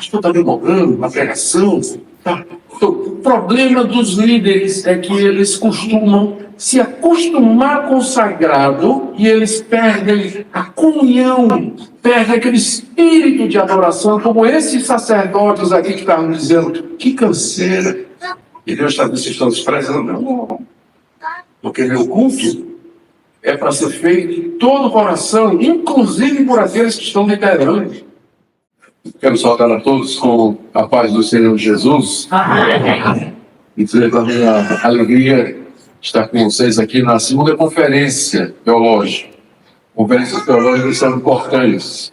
pastor está demorando na pregação. Tá? Então, o problema dos líderes é que eles costumam se acostumar com o sagrado e eles perdem a comunhão, perdem aquele espírito de adoração, como esses sacerdotes aqui que estavam dizendo, que canseira. E Deus está dizendo, estão desprezando, não. Porque meu culto é para ser feito de todo o coração, inclusive por aqueles que estão liderando. Quero saudar a todos com a paz do Senhor Jesus. E dizer para mim a alegria de estar com vocês aqui na segunda conferência teológica. Conferências teológicas são importantes.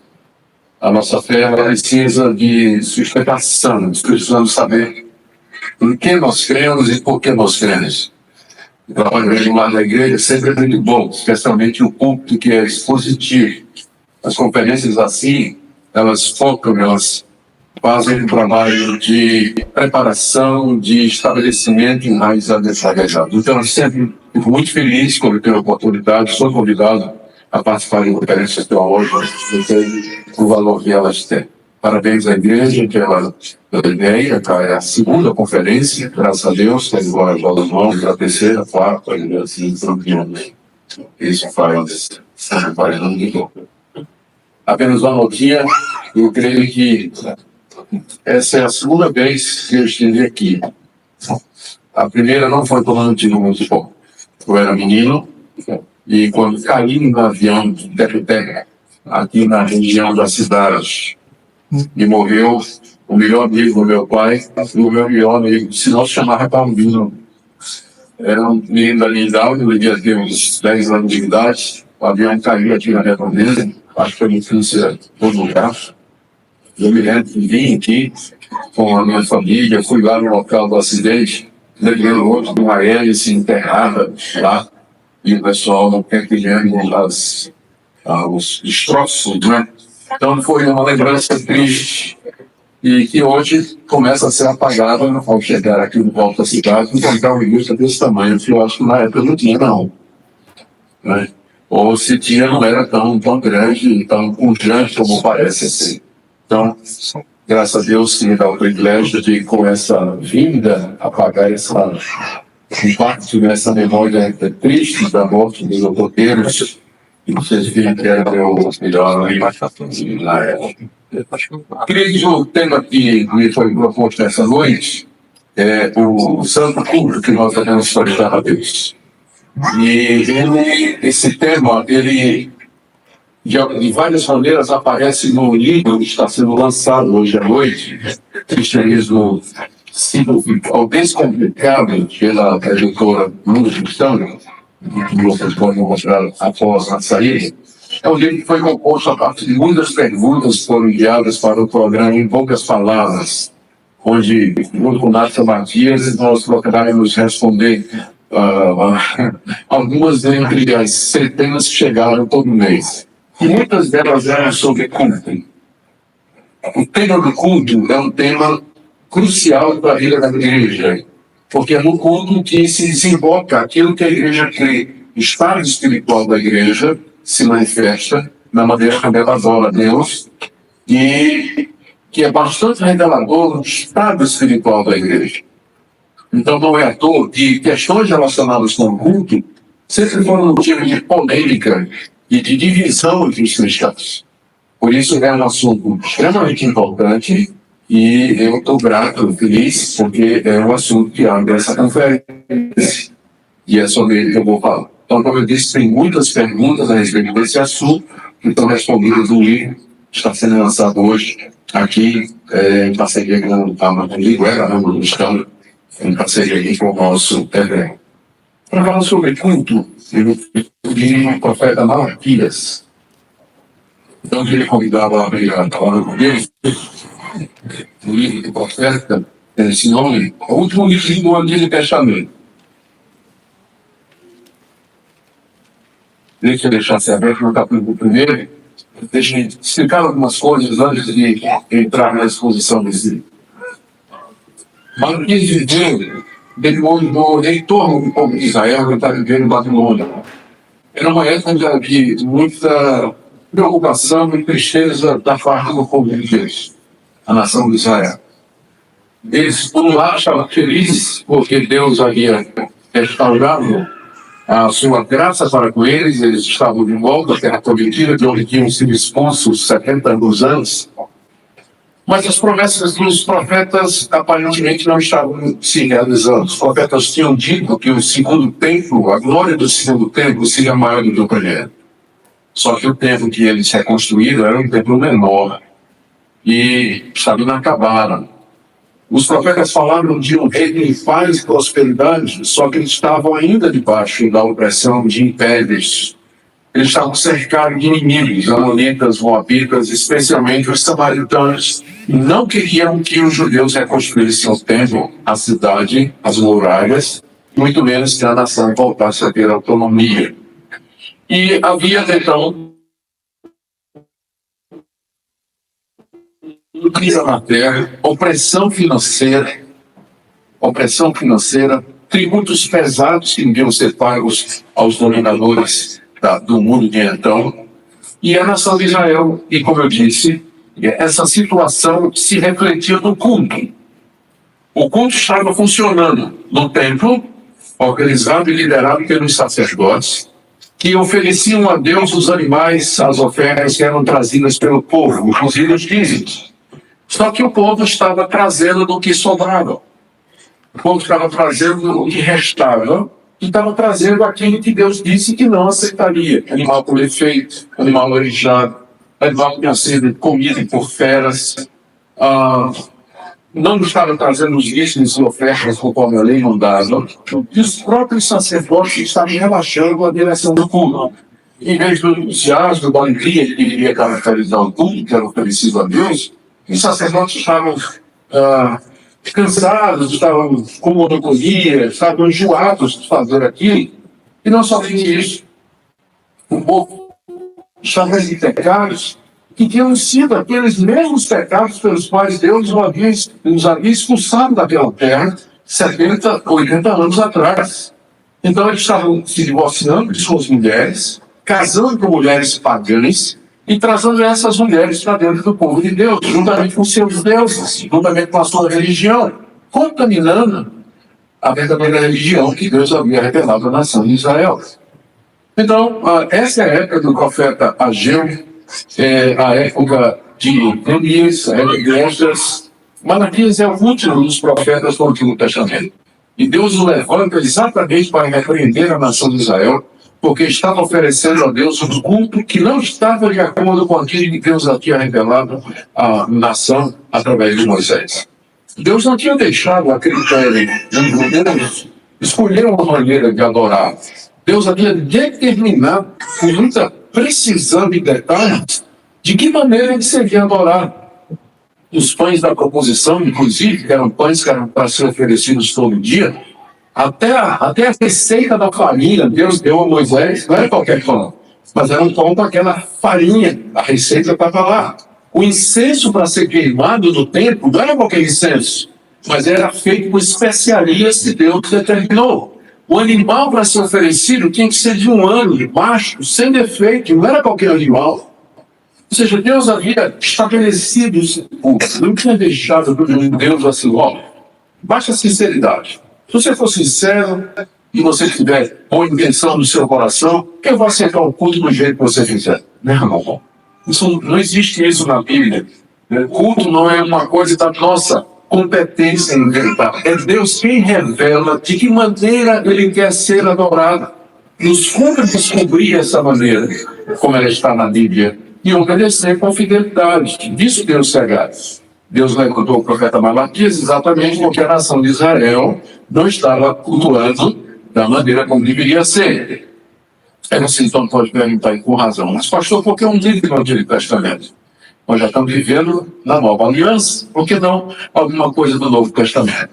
A nossa fé precisa de sustentação, precisamos saber em que nós cremos e por que nós cremos. O trabalho lá na igreja sempre é muito bom, especialmente o culto que é expositivo. As conferências assim, elas focam, elas fazem um trabalho de preparação, de estabelecimento em raiz adesagregado. Então, eu sempre fico muito feliz quando tenho a oportunidade, sou convidado a participar de conferências teológicas, o valor que elas têm. Parabéns à igreja pela ideia, é a segunda conferência, graças a Deus, tem agora as mãos, a terceira, a quarta, e assim, isso faz muito bom. Apenas uma notinha, eu creio que essa é a segunda vez que eu estive aqui. A primeira não foi quando eu tive muito bom. Eu era menino, e quando caí no avião de Tepe-Tepe, aqui na região da cidade, e morreu o melhor amigo do meu pai, e o meu melhor amigo, se não se chamava Palmino. Era um menino da minha idade, eu devia ter uns 10 anos de idade, o avião caiu aqui na redondeza, acho que foi notícia em todo lugar. Eu me lembro que vim aqui com a minha família, fui lá no local do acidente, levei o outro de uma hélice enterrada lá, e o pessoal pertilhando os destroços, né? Então foi uma lembrança triste e que hoje começa a ser apagada ao chegar aqui no volta da cidade, encontrar uma indústria desse tamanho, que eu acho que na época não tinha, não. Né? Ou se tinha, não era tão grande, tão pujante como parece ser. Então, graças a Deus, que me dá o privilégio de, com essa vinda, apagar essa impacto, essa memória triste da morte dos roteiros. E vocês viram que era o melhor aí, na época. Queria dizer o tema que me foi proposto essa noite é o santo culto que nós devemos prestar a Deus. E esse tema, ele de várias maneiras aparece no livro que está sendo lançado hoje à noite, Cristianismo Descomplicado, pela editora Mundo Cristão, que vocês podem mostrar após a saída. É um livro que foi composto a partir de muitas perguntas que foram enviadas para o programa Em Poucas Palavras, onde, junto com o Nátio Matias, nós procuraremos responder algumas dentre as centenas que chegaram todo mês. E muitas delas eram sobre culto. O tema do culto é um tema crucial para a vida da igreja, porque é no culto que se desemboca aquilo que a igreja crê. O estado espiritual da igreja se manifesta na maneira como ela adora a Deus, e que é bastante revelador do estado espiritual da igreja. Então não é à toa que questões relacionadas com o culto sempre foram motivo de polêmica e de divisão entre os cristãos. Por isso é um assunto extremamente importante e eu estou grato, feliz, porque é um assunto que abre essa conferência e é sobre ele que eu vou falar. Então, como eu disse, tem muitas perguntas a respeito desse assunto que estão respondidas no livro que está sendo lançado hoje aqui em parceria com a Liguera, em parceria aqui com o nosso TVE. Para falar sobre culto, eu li o profeta Malaquias. Então, eu queria convidá-lo a abrir a palavra com Deus. O livro do profeta, esse nome, é o último livro do Antigo Testamento. Deixa eu deixar aberto no capítulo 1. Deixa eu explicar algumas coisas antes de entrar na exposição desse livro. Malaquias viveu do entorno do povo de Israel que está vivendo em Babilônia. Era uma época de muita preocupação e tristeza da parte do povo de Deus. a nação de Israel. Eles, por um lado, estavam felizes porque Deus havia restaurado a sua graça para com eles. Eles estavam de volta à terra prometida, de onde tinham sido expulsos 72 anos. Mas as promessas dos profetas aparentemente não estavam se realizando. Os profetas tinham dito que o segundo templo, a glória do segundo templo, seria maior do que o primeiro. Só que o templo que eles reconstruíram era um templo menor e estava inacabado. Os profetas falaram de um reino em paz e prosperidade, só que eles estavam ainda debaixo da opressão de impérios. Eles estavam cercados de inimigos, amonitas, moabitas, especialmente os samaritanos. Não queriam que os judeus reconstruíssem o templo, a cidade, as muralhas, muito menos que a nação voltasse a ter autonomia. E havia, então, crise na terra, opressão financeira, tributos pesados que deviam ser pagos aos dominadores do mundo de então, e a nação de Israel. E como eu disse, essa situação se refletia no culto. O culto estava funcionando no templo, organizado e liderado pelos sacerdotes, que ofereciam a Deus os animais, as ofertas que eram trazidas pelo povo, inclusive os dízimos. Só que o povo estava trazendo do que sobrava. O povo estava trazendo o que restava e estava trazendo aquilo que Deus disse que não aceitaria. Animal por efeito, animal orejado, animal que tinha sido comido por feras. Não estava trazendo os dízimos e ofertas conforme a lei mandava. E os próprios sacerdotes estavam relaxando a direção do culto. Em vez do entusiasmo, da alegria que deveria caracterizar o culto, que era oferecido a Deus, os sacerdotes estavam cansados, estavam com monotonia, estavam enjoados de fazer aquilo. E não somente isso, o povo estava em pecados que tinham sido aqueles mesmos pecados pelos quais Deus os havia expulsado daquela terra 70, 80 anos atrás. Então eles estavam se divorciando de suas mulheres, casando com mulheres pagãs, e trazendo essas mulheres para dentro do povo de Deus, juntamente com seus deuses, juntamente com a sua religião, contaminando a verdadeira religião que Deus havia revelado à nação de Israel. Então, essa é a época do profeta Ageu, a época de Elias, a época de Esdras. Malaquias é o último dos profetas do Antigo Testamento. E Deus o levanta exatamente para repreender a nação de Israel, porque estava oferecendo a Deus um culto que não estava de acordo com aquilo que Deus havia revelado à nação através de Moisés. Deus não tinha deixado a critério de Deus escolher uma maneira de adorar. Deus havia determinado, com muita precisão e detalhes, de que maneira ele seria adorado. Os pães da proposição, inclusive, que eram pães que eram para ser oferecidos todo dia, até a receita da farinha, Deus deu a Moisés, não era qualquer pão, mas era um pão com aquela farinha, a receita estava lá. O incenso para ser queimado no templo não era qualquer incenso, mas era feito com especiarias que Deus determinou. O animal para ser oferecido tinha que ser de um ano, macho, sem defeito, não era qualquer animal. Ou seja, Deus havia estabelecido isso, não tinha deixado Deus assim, baixa sinceridade. Se você for sincero e você tiver boa intenção no seu coração, eu vou aceitar o culto do jeito que você fizer. Não, irmão. Não existe isso na Bíblia. O culto não é uma coisa da nossa competência em inventar. É Deus quem revela de que maneira Ele quer ser adorado. Nos cumpre descobrir essa maneira, como ela está na Bíblia, e obedecer com fidelidade. Disso Deus se agrada. Deus levantou o profeta Malaquias exatamente porque a nação de Israel não estava cultuando da maneira como deveria ser. Você então pode perguntar com razão, mas pastor, por que um livro do Antigo Testamento? Nós já estamos vivendo na Nova Aliança, por que não alguma coisa do Novo Testamento?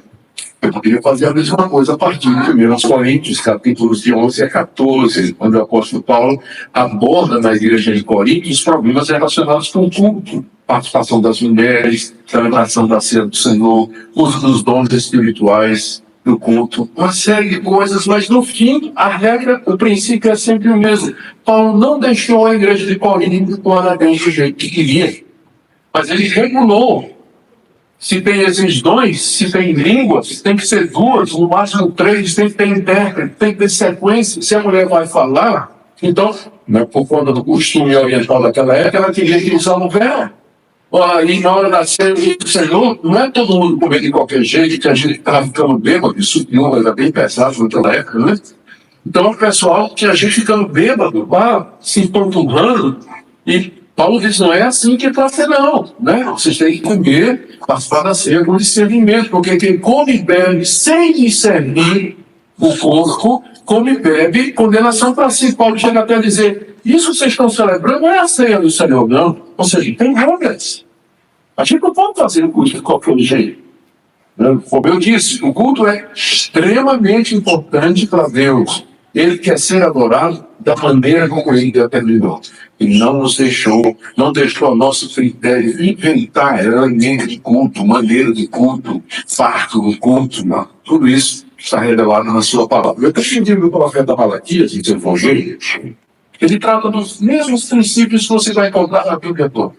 Eu poderia fazer a mesma coisa a partir de 1 Coríntios, capítulos de 11 a 14, quando o apóstolo Paulo aborda na igreja de Corinto os problemas relacionados com o culto, participação das mulheres, celebração da ceia do Senhor, uso dos dons espirituais do culto, uma série de coisas, mas no fim, a regra, o princípio é sempre o mesmo. Paulo não deixou a igreja de Corinto atuar a Deus do jeito que queria, mas ele regulou Se tem esses dons, se tem línguas, tem que ser 2, no máximo 3, tem que ter intérprete, tem que ter sequência. Se a mulher vai falar, então, né, por conta do costume oriental daquela época, ela teria que usar um véu. E na hora da ceia, o Senhor, não é todo mundo comer de qualquer jeito, que a gente estava ficando bêbado, isso era bem pesado naquela época, né? Então, o pessoal tinha gente ficando bêbado, se empanturrando, e Paulo diz, não é assim que é para ser, não, né? Vocês têm que comer, participar da ceia com discernimento, porque quem come e bebe sem discernir o corpo, come e bebe, condenação para si. Paulo chega até a dizer, isso vocês estão celebrando não é a ceia do Senhor, não. Ou seja, tem regras. A gente não pode fazer o culto de qualquer jeito. Como eu disse, o culto é extremamente importante para Deus. Ele quer ser adorado da maneira como ele determinou. E não nos deixou, não deixou a nosso critério inventar elemento de culto, maneira de culto, farto do culto, não. Tudo isso está revelado na sua palavra. Eu tenho entendido do profeta Malaquias, em seu evangelho, ele trata dos mesmos princípios que você vai encontrar na Bíblia toda.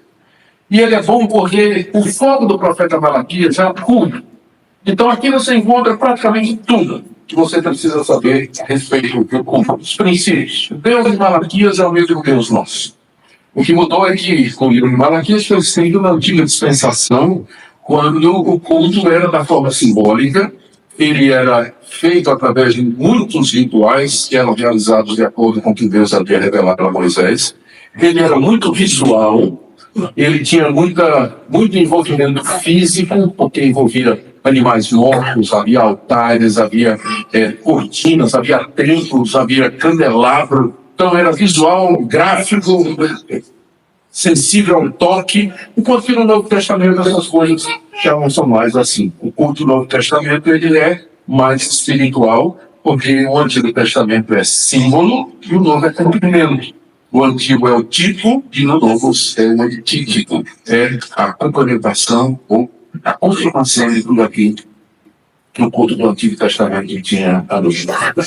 E ele é bom porque o foco do profeta Malaquias é o culto. Então aqui você encontra praticamente tudo que você precisa saber a respeito do culto, dos princípios. Deus de Malaquias é o mesmo Deus nosso. O que mudou é que o livro de Malaquias foi escrito na antiga dispensação, quando o culto era da forma simbólica, ele era feito através de muitos rituais que eram realizados de acordo com o que Deus havia revelado a Moisés. Ele era muito visual, ele tinha muito envolvimento físico, porque envolvia animais mortos, havia altares, havia cortinas, havia templos, havia candelabro. Então era visual, gráfico, sensível ao toque, enquanto que no Novo Testamento essas coisas já não são mais assim. O culto do Novo Testamento ele é mais espiritual, porque o Antigo Testamento é símbolo e o Novo é cumprimento. O Antigo é o tipo e no Novo é o antítipo. É a complementação ou a confirmação de tudo aquilo que o culto do Antigo Testamento tinha adotado.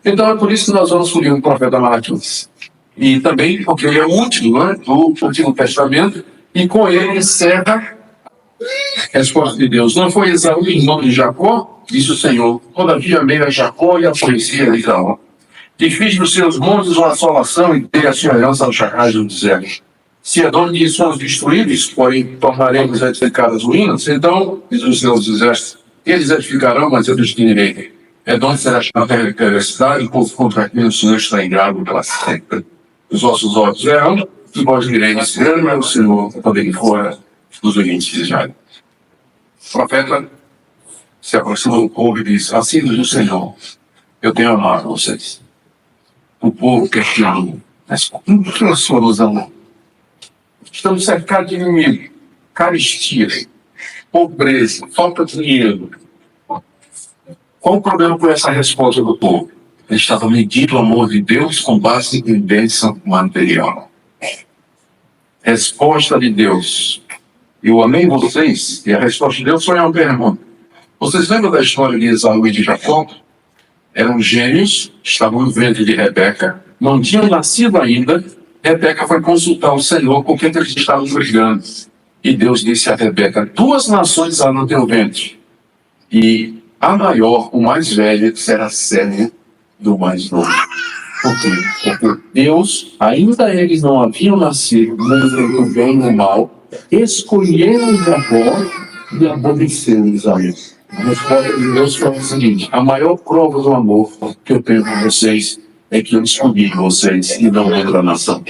Então é por isso que nós vamos escolher o profeta Malaquias. E também porque ele é o último, né, do Antigo Testamento, e com ele encerra a resposta de Deus. Não foi Esaú irmão de Jacó, disse o Senhor, todavia amei a Jacó e aborreci a Israel. E fiz dos seus montes uma assolação e dei a sua herança aos chacais do deserto. Se Edom e somos destruídos, porém tornaremos a edificar as ruínas, então, diz o Senhor dos Exércitos, eles edificarão, mas eu destruirei. Edom será chamada terra de perversidade, o povo contra quem o Senhor está irado pela sempre. Os vossos olhos verão, e vós direis, grande é o Senhor, quando ele fora dos ouvintes de Israel. O profeta se aproxima do povo e diz, assim diz o Senhor, eu tenho amado vocês. O povo quer te amar, mas como que o Senhor nos amou? Estamos cercados de inimigo, carestia, pobreza, falta de dinheiro. Qual o problema com essa resposta do povo? Ele estava medindo o amor de Deus com base em bênção material. Resposta de Deus. Eu amei vocês, e a resposta de Deus foi uma pergunta. Vocês lembram da história de Esaú e de Jacó? Eram gêmeos, estavam no ventre de Rebeca, não tinham nascido ainda. Rebeca foi consultar o Senhor com quem eles estavam brigando. E Deus disse a Rebeca, 2 nações há no teu ventre. E a maior, o mais velho, será servo do mais novo. Por quê? Porque Deus, ainda eles não haviam nascido, no bem e no mal, escolheram Jacó e aborreceram Israel. A resposta de Deus foi a seguinte, a maior prova do amor que eu tenho por vocês é que eu escolhi vocês e não outra nação.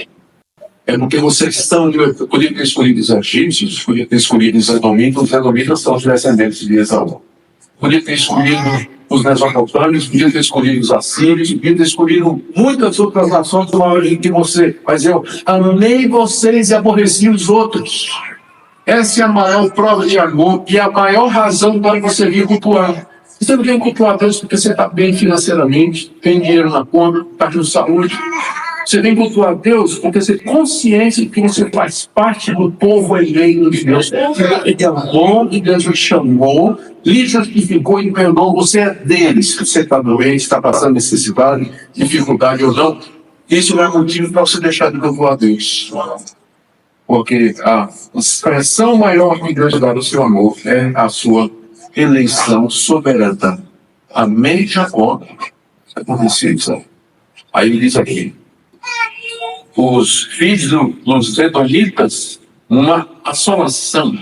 É porque vocês estão, eu podia ter escolhido os egípcios, podia ter escolhido os edomitas são os descendentes de Esaú. Podia ter escolhido os mesopotâmios, podia ter escolhido os assírios, podia ter escolhido muitas outras nações maiores do que você. Mas eu amei vocês e aborreci os outros. Essa é a maior prova de amor e a maior razão para você vir cultuar. Você não vem cultuar a Deus porque você está bem financeiramente, tem dinheiro na conta, está com saúde. Você vem cultuar a Deus porque você tem consciência de que você faz parte do povo eleito de Deus. Ele é bom e Deus o chamou, lhe justificou e perdoou. Você é deles. Você está doente, está passando necessidade, dificuldade ou não. Isso não é motivo para você deixar de cultuar a Deus. Porque a expressão maior que Deus dá do seu amor é a sua eleição soberana. Amém, Jacó? Aconteceu isso. Aí ele diz aqui, os filhos dos Edonitas, uma assolação.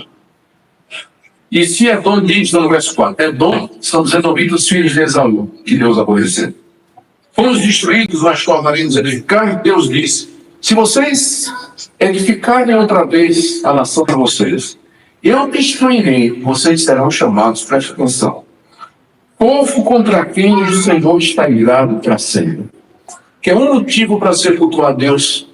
E se Edom diz no verso 4, Edom são os Edomitas, filhos de Esaú, que Deus aborreceu. Fomos destruídos, mas tornaremos a edificar, e Deus disse, se vocês edificarem outra vez a nação de vocês, eu destruirei, vocês serão chamados, presta atenção, povo contra quem o Senhor está irado para sempre. Que é um motivo para você cultuar a Deus,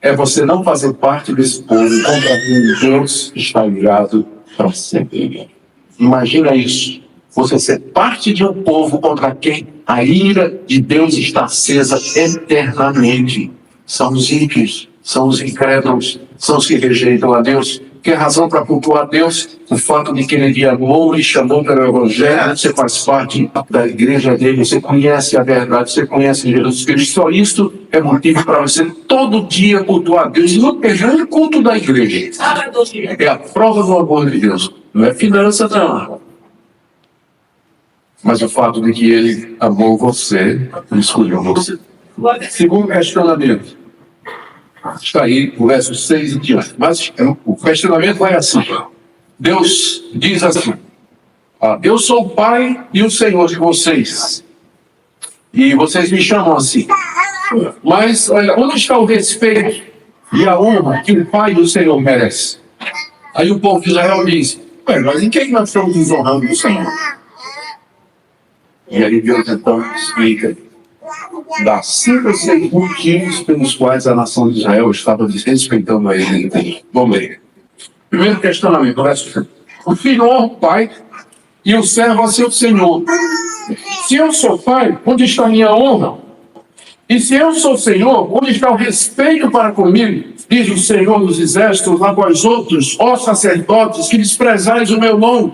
é você não fazer parte desse povo contra quem Deus está irado para sempre. Imagina isso. Você ser parte de um povo contra quem a ira de Deus está acesa eternamente. São os ímpios, são os incrédulos, são os que rejeitam a Deus. Que é razão para cultuar a Deus? O fato de que ele lhe amou e chamou pelo Evangelho, você faz parte da igreja dele, você conhece a verdade, você conhece Jesus Cristo. Só isso é motivo para você todo dia cultuar a Deus. E não perder o culto da igreja. É a prova do amor de Deus. Não é finança, não. Mas o fato de que ele amou você e escolheu você. Segundo questionamento. Está aí o verso 6 e diante. Mas o questionamento vai assim. Deus diz assim, eu sou o Pai e o Senhor de vocês. E vocês me chamam assim. Mas, olha, onde está o respeito e a honra que o Pai e o Senhor merece? Aí o povo de Israel diz, mas em quem nós estamos desonrando o Senhor? E aí Deus então explica, dá 5 ou 6 motivos pelos quais a nação de Israel estava desrespeitando a ele. Vamos ler. Primeiro questionamento, o filho honra o pai e o servo a seu senhor. Se eu sou pai, onde está a minha honra? E se eu sou senhor, onde está o respeito para comigo? Diz o Senhor dos Exércitos a vós outros, ó sacerdotes, que desprezais o meu nome.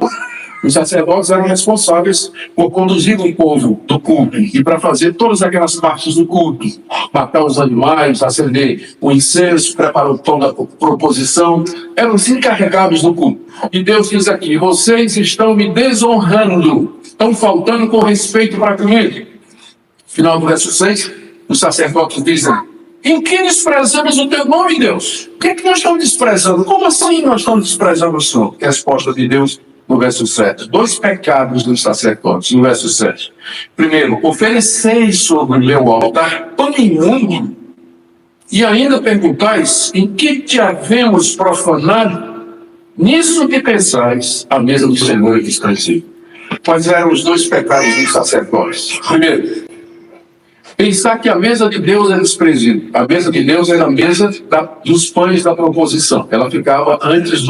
Os sacerdotes eram responsáveis por conduzir o povo do culto e para fazer todas aquelas partes do culto. Matar os animais, acender o incenso, preparar o pão da proposição. Eram os encarregados do culto. E Deus diz aqui, vocês estão me desonrando. Estão faltando com respeito para comigo. Final do verso 6, os sacerdotes dizem, em que desprezamos o teu nome, Deus? O que é que nós estamos desprezando? Como assim nós estamos desprezando o Senhor? Que é a resposta de Deus no verso 7. 2 pecados dos sacerdotes, no verso 7. Primeiro, ofereceis sobre o meu altar pão imundo, e ainda perguntais, em que te havemos profanado? Nisso que pensais, a mesa do Senhor é desprezível. Quais eram os 2 pecados dos sacerdotes? Primeiro, pensar que a mesa de Deus é desprezível. A mesa de Deus era a mesa dos pães da proposição. Ela ficava antes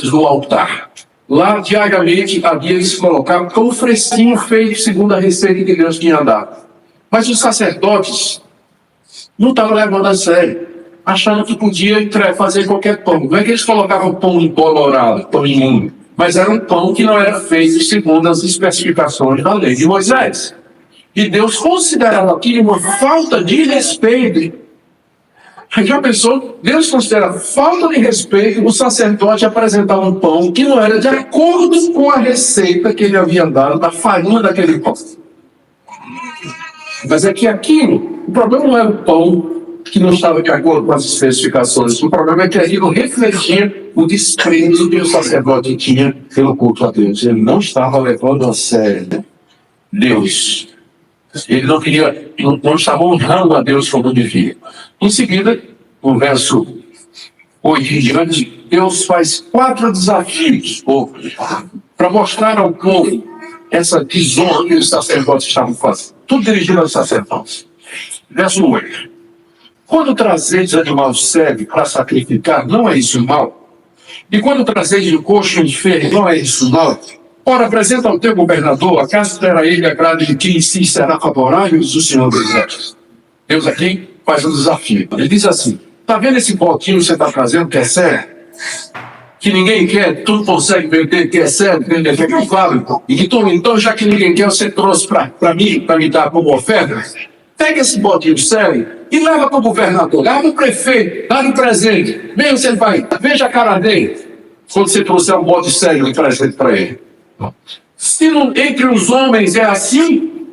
do altar. Lá, diariamente, havia que se colocar pão fresquinho feito segundo a receita que Deus tinha dado. Mas os sacerdotes não estavam levando a sério, achando que podia fazer qualquer pão. Não é que eles colocavam pão embolorado, pão imundo, mas era um pão que não era feito segundo as especificações da lei de Moisés. E Deus considerava aquilo uma falta de respeito. Já pensou? Deus considera falta de respeito o sacerdote apresentar um pão que não era de acordo com a receita que ele havia dado da farinha daquele pão. Mas é que aquilo, o problema não era o pão que não estava de acordo com as especificações. O problema é que aquilo refletia o desprezo que o sacerdote tinha pelo culto a Deus. Ele não estava levando a sério Deus. Ele não estava honrando a Deus como devia. Em seguida, no verso 8 em diante, Deus faz 4 desafios para mostrar ao povo essa desonra que os sacerdotes estavam fazendo. Tudo dirigido aos sacerdotes. Verso 8. Quando trazeis animal cego para sacrificar, não é isso mal? E quando trazeis o coxo enfermo, não é isso mal? Ora, apresenta ao teu governador, acaso terá ele agrado de que em si será favorável, diz o Senhor dos Exércitos. Deus aqui faz um desafio. Ele diz assim, está vendo esse potinho que você está trazendo que é sério? Que ninguém quer, tu consegue vender que é sério, que ninguém quer, claro. E que tu, então, já que ninguém quer, você trouxe para mim, para me dar como oferta? Pega esse botinho de série e leva para o governador, leva para o prefeito, dá de presente. Veja se ele vai, veja a cara dele quando você trouxer um bote de série de presente para ele. Se não, entre os homens é assim,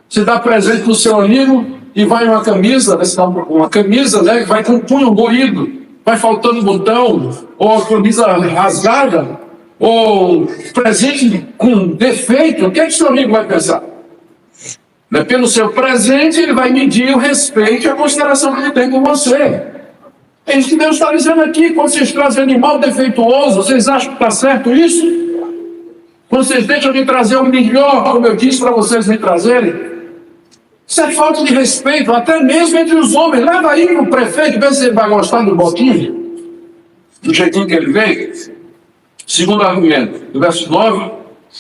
você dá presente para o seu amigo e vai uma camisa, uma camisa, né, vai com o punho moído, vai faltando botão, ou a camisa rasgada, ou presente com defeito, o que é que seu amigo vai pensar? Né? Pelo seu presente, ele vai medir o respeito e a consideração que ele tem com você. É isso que Deus está dizendo aqui. Quando vocês trazem animal defeituoso, vocês acham que está certo isso? Quando vocês deixam de trazer o melhor, como eu disse para vocês me trazerem, isso é falta de respeito, até mesmo entre os homens. Leva aí para o prefeito, vê se ele vai gostar do botinho, do jeitinho que ele veio. Segundo argumento, no verso 9,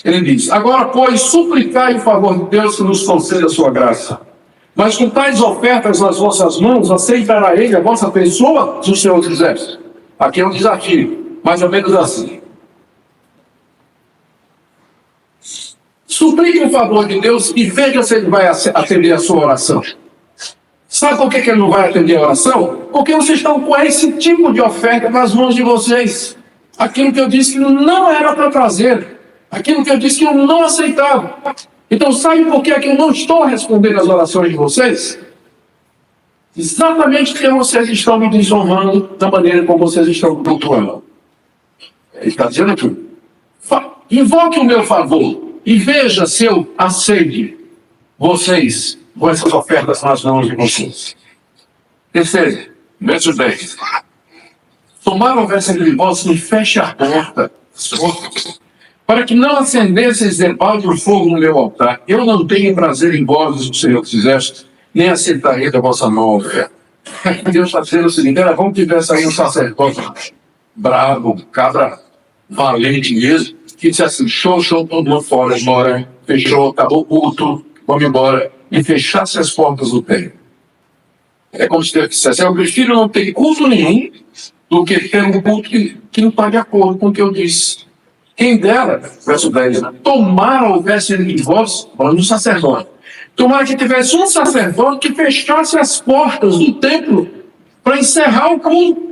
ele diz: agora, pois, suplicai o favor de Deus que nos conceda a sua graça. Mas com tais ofertas nas vossas mãos, aceitará ele a vossa pessoa, se o Senhor quiser. Aqui é um desafio, mais ou menos assim. Suplique o favor de Deus e veja se ele vai atender a sua oração. Sabe por que ele não vai atender a oração? Porque vocês estão com esse tipo de oferta nas mãos de vocês. Aquilo que eu disse que não era para trazer. Aquilo que eu disse que eu não aceitava. Então, sabe por que é que eu não estou respondendo às orações de vocês? Exatamente porque vocês estão me desonrando da maneira como vocês estão cultuando. Ele está dizendo aqui: invoque o meu favor e veja se eu aceito vocês com essas ofertas nas mãos de vocês. Terceiro, verso 10. Tomaram-se entre vós e feche a porta, para que não acendesseis debaixo do fogo no meu altar. Eu não tenho prazer em vós, o Senhor quiseste, nem aceitarei da vossa mão oferta. Deus está dizendo o seguinte: era bom que tivesse aí um sacerdote bravo, cabra valente mesmo, que disse assim: show, todo mundo fora, embora, fechou, acabou o culto, vamos embora, e fechasse as portas do templo. É como se Deus dissesse: eu prefiro não ter culto nenhum do que ter um culto que não está de acordo com o que eu disse. Quem dera, verso 10, tomara houvesse em vós, falando do sacerdote, tomara que tivesse um sacerdote que fechasse as portas do templo para encerrar o culto,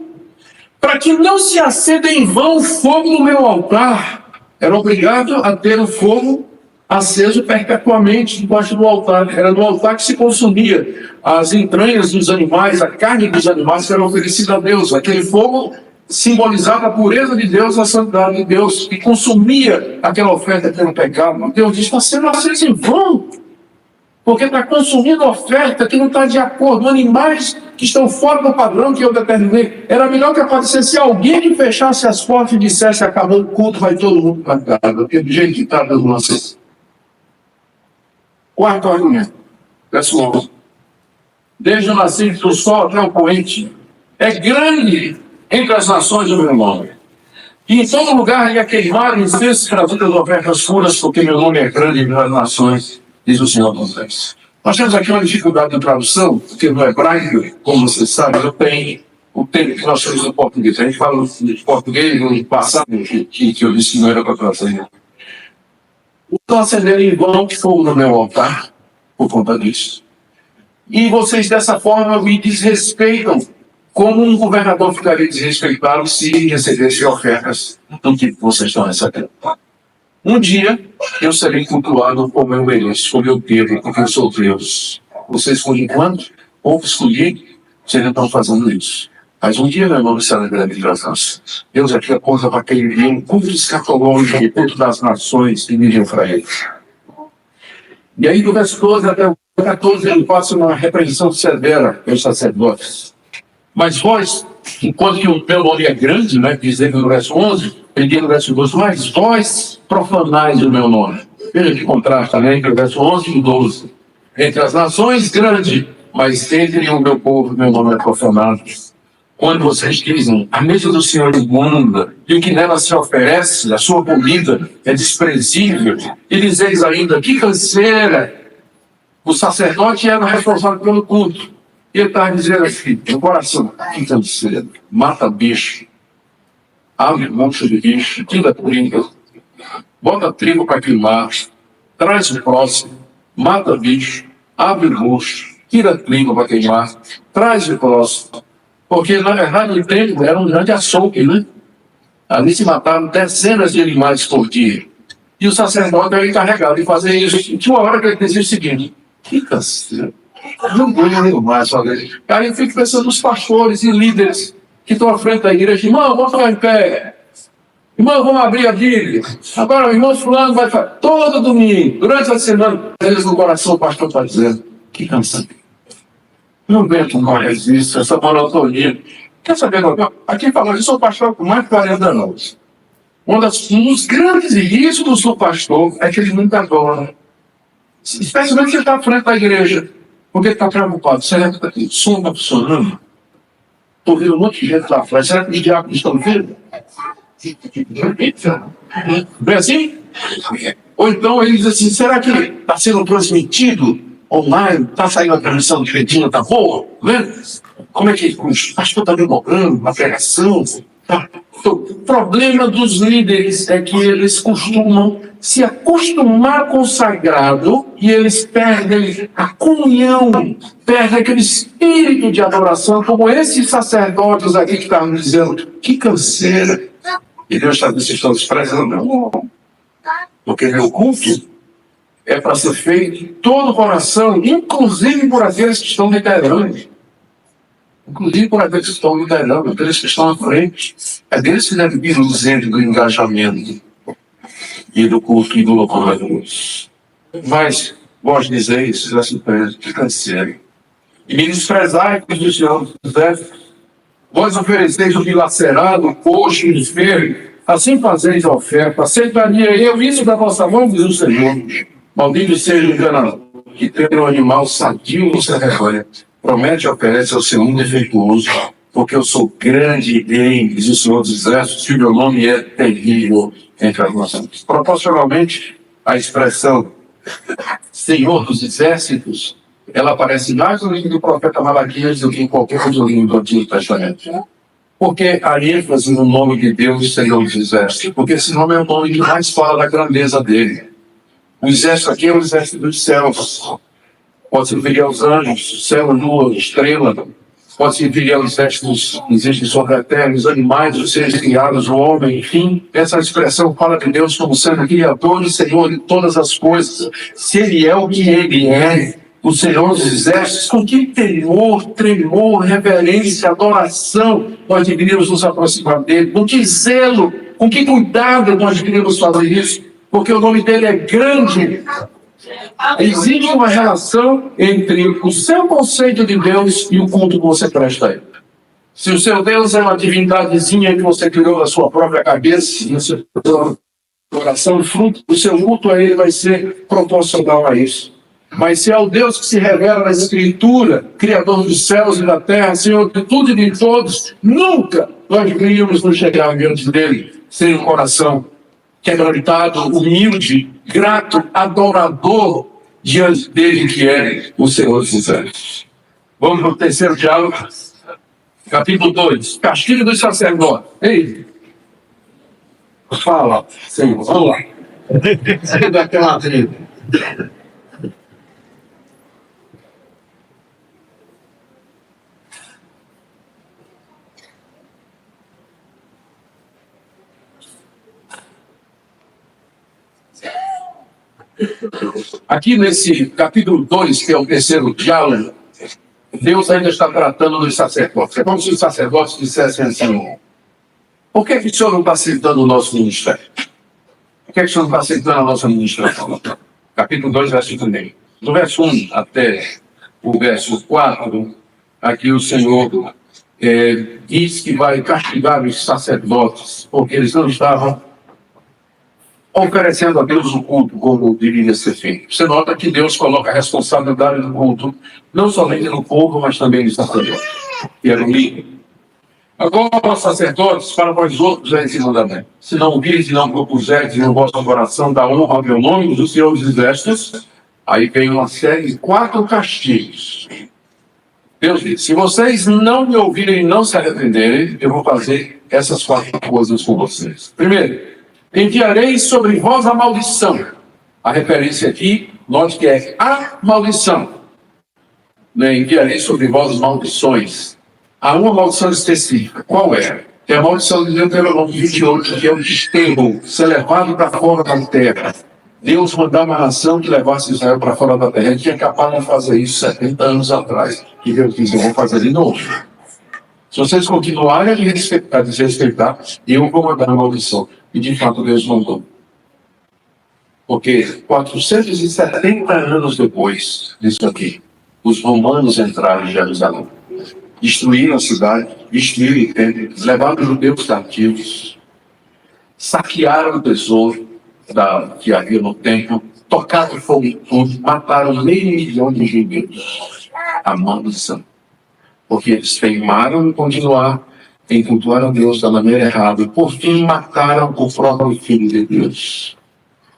para que não se acenda em vão o fogo no meu altar. Era obrigado a ter o fogo aceso perpetuamente debaixo do altar. Era no altar que se consumia as entranhas dos animais, a carne dos animais que era oferecida a Deus. Aquele fogo simbolizava a pureza de Deus, a santidade de Deus, e consumia aquela oferta pelo pecado. Deus diz: está sendo aceso em vão, porque está consumindo oferta que não está de acordo, animais que estão fora do padrão que eu determinei. Era melhor que aparecesse alguém que fechasse as portas e dissesse: acabou o culto, vai todo mundo para casa, porque do jeito que está dando vocês. Quarto argumento, verso 11. Desde o nascimento do sol até o poente, é grande entre as nações o meu nome. E em todo lugar ia queimar incenso para a vida de ofertas puras, porque meu nome é grande entre as nações, diz o Senhor dos Exércitos. Nós temos aqui uma dificuldade de tradução, porque no hebraico, como você sabe, não tem o termo que nós temos no português. A gente fala de português no passado, que eu disse que não era para trazer. Então acenderem em vão fogo no meu altar, por conta disso. E vocês dessa forma me desrespeitam, como um governador ficaria desrespeitado se recebesse ofertas do que vocês estão recebendo. Um dia eu serei cultuado como eu mereço, como eu devo, porque eu sou Deus. Vocês, por enquanto, ou escolhi, vocês não estão fazendo isso. Mas um dia, meu irmão, será grande das nações. Deus aqui aponta para aquele dia um culto escatológico dentro das nações que vivem para ele. E aí, do verso 12 até o 14, ele passa uma repreensão severa aos sacerdotes. Mas vós, enquanto que o meu nome é grande, né, dizendo no verso 11, ele diz no verso 12, mas vós profanais o meu nome. Veja que contraste, né, entre o verso 11 e o 12. Entre as nações, grande, mas entre o meu povo, meu nome é profanado. Quando vocês dizem, a mesa do Senhor é imunda, e o que nela se oferece, a sua comida, é desprezível, e dizeis ainda, que canseira! O sacerdote era responsável pelo culto. E ele está dizendo assim, no coração, que canseira, mata bicho, abre monte de bicho, tira trigo, bota trigo para queimar, traz o próximo, mata bicho, abre o rosto, tira a língua para queimar, traz o próximo. Porque, na verdade, o templo era um grande açougue, né? Ali se matavam dezenas de animais por dia. E o sacerdote era encarregado de fazer isso. E tinha uma hora que ele dizia o seguinte: que canseiro, não aguento mais fazer. Aí eu fico pensando nos pastores e líderes que estão à frente da igreja: irmão, vamos ficar em pé. Irmão, vamos abrir a Bíblia. Agora, o irmão fulano vai fazer todo domingo, durante a semana. Eles no coração, o pastor está dizendo: que canseiro. Não aguento mais isso, essa monotonia. Quer saber, não? Aqui falando, eu sou pastor por mais de 40 anos. Um dos grandes riscos do pastor é que ele nunca adora. Especialmente se ele está à frente da igreja. Porque ele está preocupado. Será que o som está funcionando? Estou vendo um monte de gente lá fora. Será que os diabos estão vendo? Não é assim? Ou então ele diz assim: será que está sendo transmitido online? Está saindo a transmissão direitinho? Está boa? Vendo? Como é que o pastor está demorando a pregação? Tá. O problema dos líderes é que eles costumam se acostumar com o sagrado e eles perdem a comunhão, perdem aquele espírito de adoração, como esses sacerdotes aqui que estavam dizendo: que canseira. E Deus está dizendo: vocês estão desprezando, não. Porque meu culto é para ser feito de todo o coração, inclusive por aqueles que estão liderando. Inclusive por aqueles que estão liderando, aqueles que estão à frente. É deles que deve vir o exemplo do engajamento e do culto e do louvor a Deus. Mas vós dizeis: que canseiro. E me desprezai, diz o Senhor dos Exércitos. Vós ofereceis o dilacerado, o coxo e o enfermo, assim fazeis a oferta. Aceitaria eu isso da vossa mão, diz o Senhor. Maldito seja o enganador, que tem um animal sadio no seu rebanho. Promete e oferece ao seu defeituoso, porque eu sou grande em, diz o Senhor dos Exércitos, e o meu nome é terrível entre as nações. Proporcionalmente, a expressão Senhor dos Exércitos, ela aparece mais no livro do profeta Malaquias do que em qualquer outro livro do Antigo Testamento. Porque a ênfase no nome de Deus, Senhor dos Exércitos, porque esse nome é o nome que mais fala da grandeza dele. O exército aqui é o exército dos céus. Pode se referir aos anjos, céu, lua, estrela. Pode se referir aos exércitos que existem sobre a terra, os animais, os seres criados, o homem, enfim. Essa expressão fala de Deus como sendo criador e Senhor de todas as coisas. Se Ele é o que Ele é, o Senhor dos Exércitos, com que temor, tremor, reverência, adoração nós deveríamos nos aproximar dele, com que zelo, com que cuidado nós deveríamos fazer isso, porque o nome dele é grande. Existe uma relação entre o seu conceito de Deus e o culto que você presta a ele. Se o seu Deus é uma divindadezinha que você criou na sua própria cabeça, no seu coração, o fruto do seu culto a ele vai ser proporcional a isso. Mas se é o Deus que se revela na Escritura, Criador dos céus e da terra, Senhor de tudo e de todos, nunca nós iríamos nos chegar diante dele sem um coração quebrantado, humilde, grato, adorador diante dele, que é o Senhor dos Exércitos. Vamos para o terceiro diálogo, capítulo 2, castigo dos sacerdotes. Ei, fala, Senhor, vamos lá. Sai daquela trilha. Aqui nesse capítulo 2, que é o terceiro diálogo, Deus ainda está tratando dos sacerdotes. É como se os sacerdotes dissessem assim: por que o Senhor não está aceitando o nosso ministério? Por que o Senhor não está aceitando a nossa ministração? Capítulo 2, versículo 1. Do verso 1 até o verso 4, aqui o Senhor diz que vai castigar os sacerdotes, porque eles não estavam oferecendo a Deus o culto como deveria ser feito. Você nota que Deus coloca a responsabilidade do culto não somente no povo, mas também nos sacerdotes, que era o líder. Agora, os sacerdotes, para vós outros é esse mandamento: se não ouvirdes e não propuserdes no vosso coração da honra ao meu nome do Senhor dos Exércitos, aí vem uma série de 4 castigos. Deus diz: se vocês não me ouvirem e não se arrependerem, eu vou fazer essas 4 coisas com vocês. Primeiro, enviarei sobre vós a maldição. A referência aqui, note que é a maldição. né, enviarei sobre vós maldições. Há uma maldição específica. Qual é? É a maldição de Deuteronômio 28, que é o desterro, ser levado para fora da terra. Deus mandava uma nação que levasse Israel para fora da terra. Ele tinha capaz de fazer isso 70 anos atrás. E Deus disse, eu vou fazer de novo. Se vocês continuarem a desrespeitar, eu vou mandar uma maldição. E de fato Deus mandou. Porque 470 anos depois disso aqui, os romanos entraram em Jerusalém. Destruíram a cidade, destruíram o templo, levaram os judeus cativos, saquearam o tesouro que havia no templo, tocaram fogo em tudo, mataram 500 mil de judeus. A maldição. Porque eles teimaram em continuar em cultuar a Deus da maneira errada. Por fim, mataram o próprio Filho de Deus.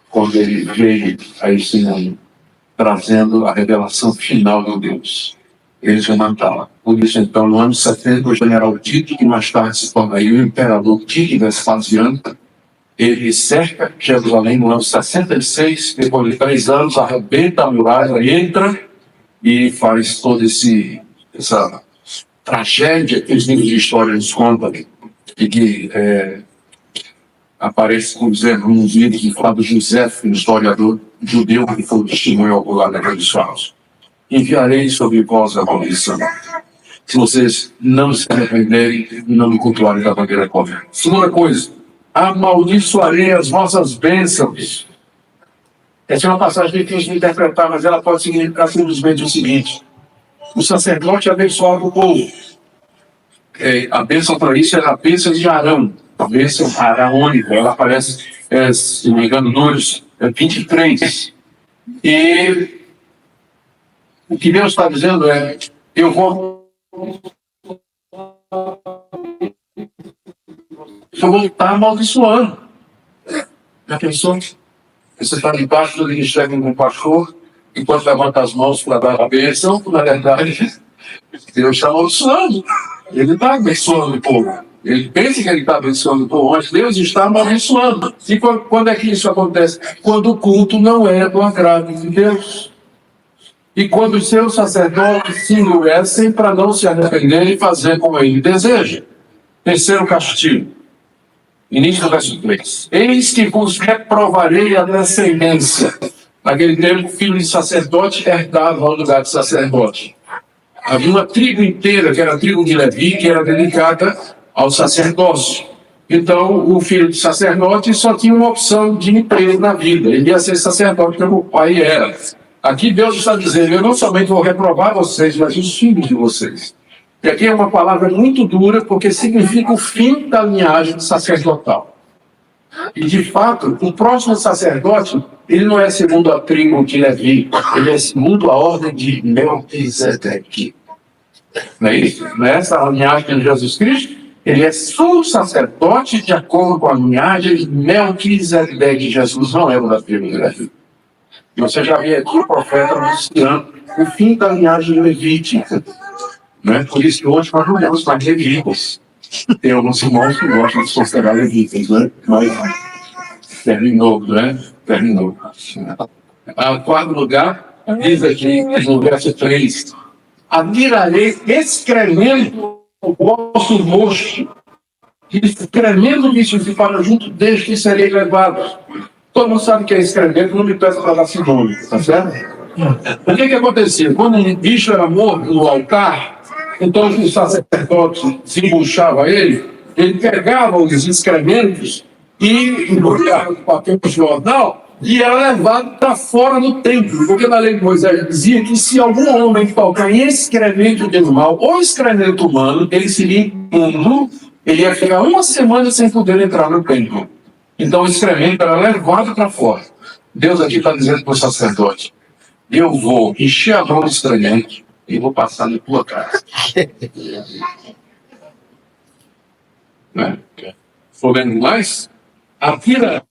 Quando ele veio a esse mundo, trazendo a revelação final de Deus. Eles o mataram. Por isso, então, no ano 70, o general Tito, que mais tarde se tornaria o imperador Tito Vespasiano, ele cerca Jerusalém no ano 66, depois de 3 anos, arrebenta a muralha, entra e faz toda essa tragédia que os livros de história nos contam, e que aparece, como dizendo, nos livros de Flávio José, um historiador judeu que foi testemunho ocular daqueles fatos. Enviarei sobre vós a maldição, se vocês não se arrependerem e não me cultuarem da maneira correta. Segunda coisa, amaldiçoarei as vossas bênçãos. Essa é uma passagem difícil de interpretar, mas ela pode significar simplesmente o seguinte: o sacerdote abençoava o povo. A bênção para isso era a bênção de Arão, a bênção araônica. Ela aparece, se não me engano, Números 23. E o que Deus está dizendo é: eu vou voltar amaldiçoando. Já pensou? Você está debaixo do ministério de um pastor, enquanto levanta as mãos para dar a bênção, na verdade, Deus está amaldiçoando. Ele está abençoando o povo. Ele pensa que ele está abençoando o povo, mas Deus está amaldiçoando. E quando é que isso acontece? Quando o culto não é do agrado de Deus. E quando os seus sacerdotes se endurecem para não se arrepender e fazer como ele deseja. Terceiro castigo. Início do verso 3. Eis que vos reprovarei a descendência. Naquele tempo, o filho de sacerdote herdava o lugar de sacerdote. Havia uma tribo inteira, que era a tribo de Levi, que era dedicada ao sacerdócio. Então, o filho de sacerdote só tinha uma opção de emprego na vida. Ele ia ser sacerdote como o pai era. Aqui Deus está dizendo: eu não somente vou reprovar vocês, mas os filhos de vocês. E aqui é uma palavra muito dura, porque significa o fim da linhagem sacerdotal. E, de fato, o próximo sacerdote, ele não é segundo a tribo de Levi, ele é segundo a ordem de Melquisedeque. Não é isso? Não é essa a linhagem de Jesus Cristo? Ele é sumo sacerdote de acordo com a linhagem de Melquisedeque. Jesus não é o da tribo de Levi. E você já vê aqui o profeta anunciando o fim da linhagem levítica. Né? Por isso que hoje nós não temos mais levitas. Tem alguns irmãos que gostam de se considerar levitas, né? Mas terminou, né? Terminou. Quarto lugar, diz aqui no verso 3: atirarei excremento o vosso rosto. Excremento disso se fala junto desde que serei levado. Todo mundo sabe que é excremento, não me peça para dar sinônimo, tá certo? O que acontecia? Quando um bicho era morto no altar, então o sacerdote desembuchava ele pegava os excrementos e embrulhava no papel de jornal e era levado para fora do templo, porque na lei de Moisés dizia que se algum homem tocar em excremento de animal ou excremento humano, ele seria imundo, ele ia ficar 1 semana sem poder entrar no templo. Então o excremento era levado para fora. Deus aqui está dizendo para o sacerdote: eu vou encher a mão do excremento e vou passar na tua casa. Né? For vendo mais? Atira.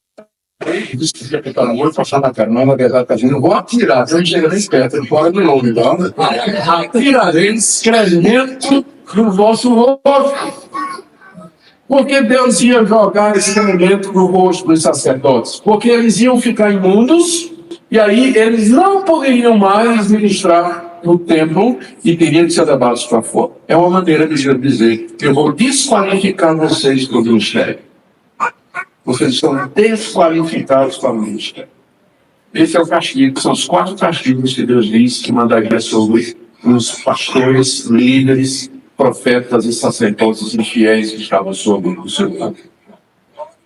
Diz que ia pegar no olho e passar na cara. Mas na verdade está dizendo: eu vou atirar. Então a gente chega nem esperto, fora do nome. Então, atirarei excremento no vosso rosto. Porque Deus ia jogar excremento no rosto dos sacerdotes? Porque eles iam ficar imundos, e aí eles não poderiam mais ministrar no templo e teriam que ser levados para fora. É uma maneira de dizer: eu vou desqualificar vocês do ministério. Vocês estão desqualificados para o ministério. Esse é o castigo, são os 4 castigos que Deus diz que mandaria sobre os pastores, líderes, profetas e sacerdotes infiéis que estavam sobre o seu povo.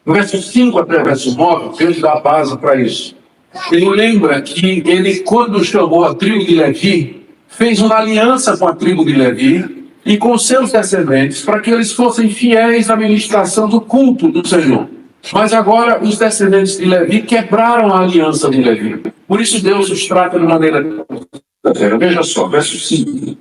No verso 5 até o verso 9, Deus dá a base para isso. Ele lembra que ele, quando chamou a tribo de Levi, fez uma aliança com a tribo de Levi e com seus descendentes para que eles fossem fiéis à ministração do culto do Senhor. Mas agora os descendentes de Levi quebraram a aliança de Levi. Por isso Deus os trata de maneira... Veja só, verso 5.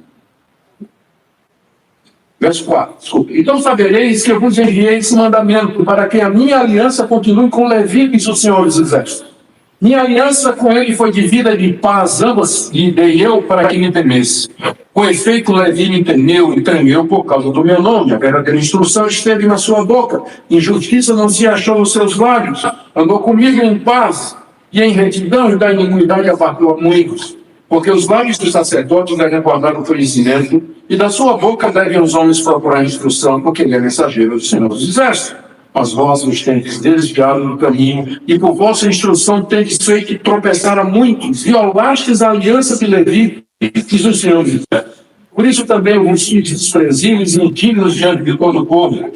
Verso 4, desculpe. Então sabereis que eu vos enviei esse mandamento para que a minha aliança continue com Levi, diz o Senhor dos Exércitos. Minha aliança com ele foi de vida e de paz, ambas lhe dei eu para que me temesse. Com efeito, Levi me temeu e tremeu por causa do meu nome. A verdadeira instrução esteve na sua boca. Injustiça não se achou nos seus lábios. Andou comigo em paz e em retidão, e da iniquidade apartou a muitos. Porque os lábios dos sacerdotes devem guardar o conhecimento, e da sua boca devem os homens procurar instrução, porque ele é mensageiro do Senhor dos Exércitos. Mas vós os tendes desviado do caminho, e por vossa instrução tendes feito tropeçar a muitos, violastes a aliança de Levi, diz o Senhor dos Exércitos. Por isso também eu vos fiz desprezíveis e indignos diante de todo o povo,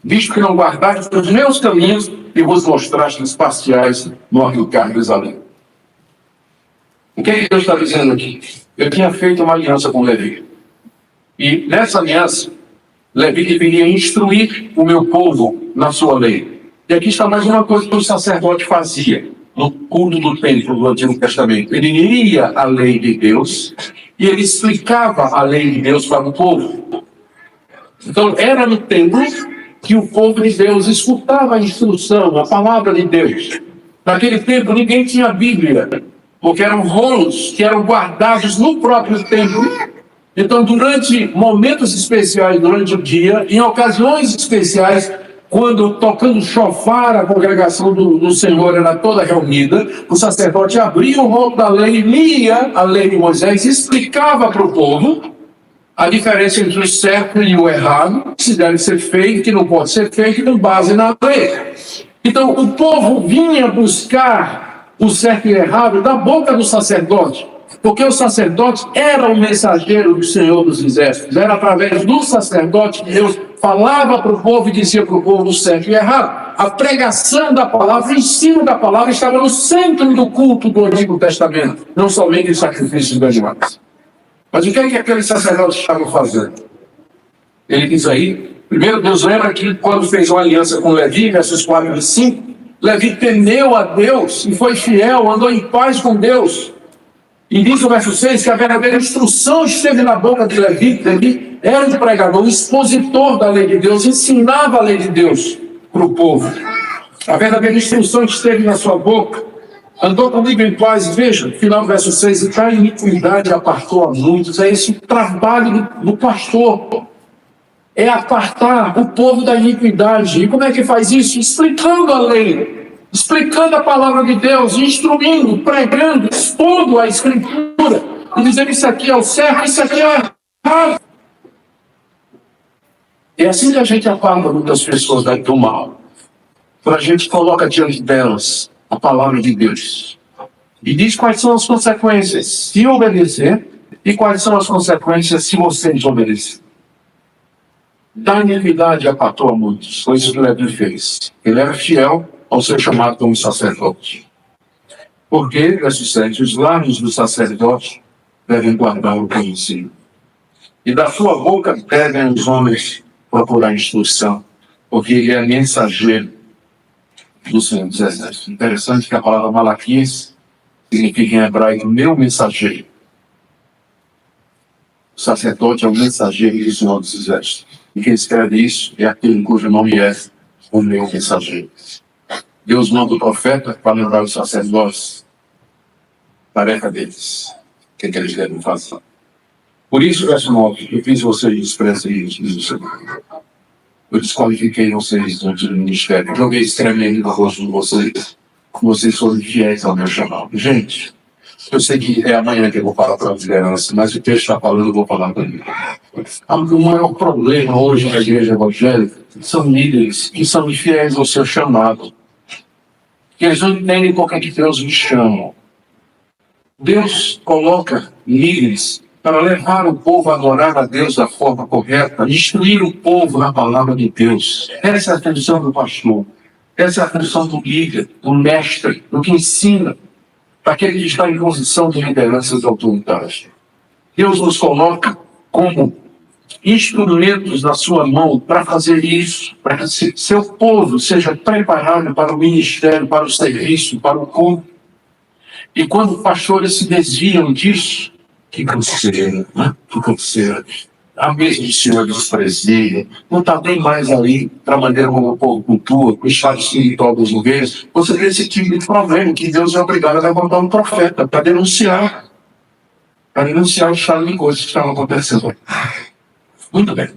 visto que não guardastes os meus caminhos e vos mostrastes parciais no arrancar dos além. O que é que Deus está dizendo aqui? Eu tinha feito uma aliança com Levi. E nessa aliança, Levi deveria instruir o meu povo na sua lei. E aqui está mais uma coisa que o sacerdote fazia no culto do templo do Antigo Testamento. Ele lia a lei de Deus e ele explicava a lei de Deus para o povo. Então, era no templo que o povo de Deus escutava a instrução, a palavra de Deus. Naquele tempo, ninguém tinha Bíblia, porque eram rolos que eram guardados no próprio templo. Então, durante momentos especiais durante o dia, em ocasiões especiais, quando tocando chofar, a congregação do Senhor era toda reunida, o sacerdote abria o rolo da lei, lia a lei de Moisés, explicava para o povo a diferença entre o certo e o errado, que se deve ser feito, que não pode ser feito, com base na lei. Então, o povo vinha buscar o certo e o errado da boca do sacerdote, porque o sacerdote era o mensageiro do Senhor dos Exércitos. Era através do sacerdote que Deus falava para o povo e dizia para o povo o certo e o errado. A pregação da palavra, o ensino da palavra estava no centro do culto do Antigo Testamento, não somente os sacrifícios de animais. Mas o que é que aqueles sacerdotes estavam fazendo? Ele diz aí, primeiro Deus lembra que quando fez uma aliança com Levi, versos 4 e 5, Levi temeu a Deus e foi fiel, andou em paz com Deus. E diz o verso 6 que a verdadeira instrução esteve na boca de Levi. Levi era um pregador, um expositor da lei de Deus, ensinava a lei de Deus para o povo. A verdadeira instrução esteve na sua boca. Andou comigo em paz. Veja, final do verso 6, e a iniquidade apartou a muitos. É esse o trabalho do pastor. É apartar o povo da iniquidade. E como é que faz isso? Explicando a lei. Explicando a palavra de Deus, instruindo, pregando, expondo a Escritura, e dizendo isso aqui é o certo, isso aqui é o errado. É assim que a gente aparta muitas pessoas do mal. Quando a gente coloca diante delas a palavra de Deus. E diz quais são as consequências se obedecer e quais são as consequências se você desobedecer. Da iniquidade apartou a muitos, foi isso que Levi fez. Ele era fiel ao ser chamado como sacerdote. Porque, verso 7, os lábios do sacerdote devem guardar o conhecimento. E da sua boca devem os homens procurar instrução, porque ele é mensageiro do Senhor dos Exércitos. Interessante que a palavra Malaquias significa em hebraico meu mensageiro. O sacerdote é o mensageiro do Senhor dos Exércitos. E quem escreve isso é aquele cujo nome é o meu mensageiro. Deus manda o profeta para lembrar os sacerdotes, tarefa deles, o que eles devem fazer. Por isso, verso 9, eu fiz vocês desprezíveis, diz o Senhor. Eu desqualifiquei vocês do ministério, joguei extremamente no rosto de vocês, vocês foram fiéis ao meu chamado. Gente, Eu sei que é amanhã que eu vou falar para a liderança, mas o texto está falando, eu vou falar para ele. O maior problema hoje na igreja evangélica são líderes que são infiéis ao seu chamado. Que eles não entendem por que Deus os chama. Deus coloca líderes para levar o povo a adorar a Deus da forma correta, instruir o povo na palavra de Deus. Essa é a função do pastor. Essa é a função do líder, do mestre, do que ensina, daquele que está em posição de liderança e de autoridade. Deus nos coloca como instrumentos na sua mão para fazer isso, para que seu povo seja preparado para o ministério, para o serviço, para o culto. E quando pastores se desviam disso, que canseira, né? Que canseira. A mesa de senhor dos presídios não está bem mais ali para a maneira como o povo cultua, com o estado espiritual dos lugares. Você vê esse tipo de problema que Deus é obrigado a levantar um profeta para denunciar o estado de coisas que estavam acontecendo. Muito bem.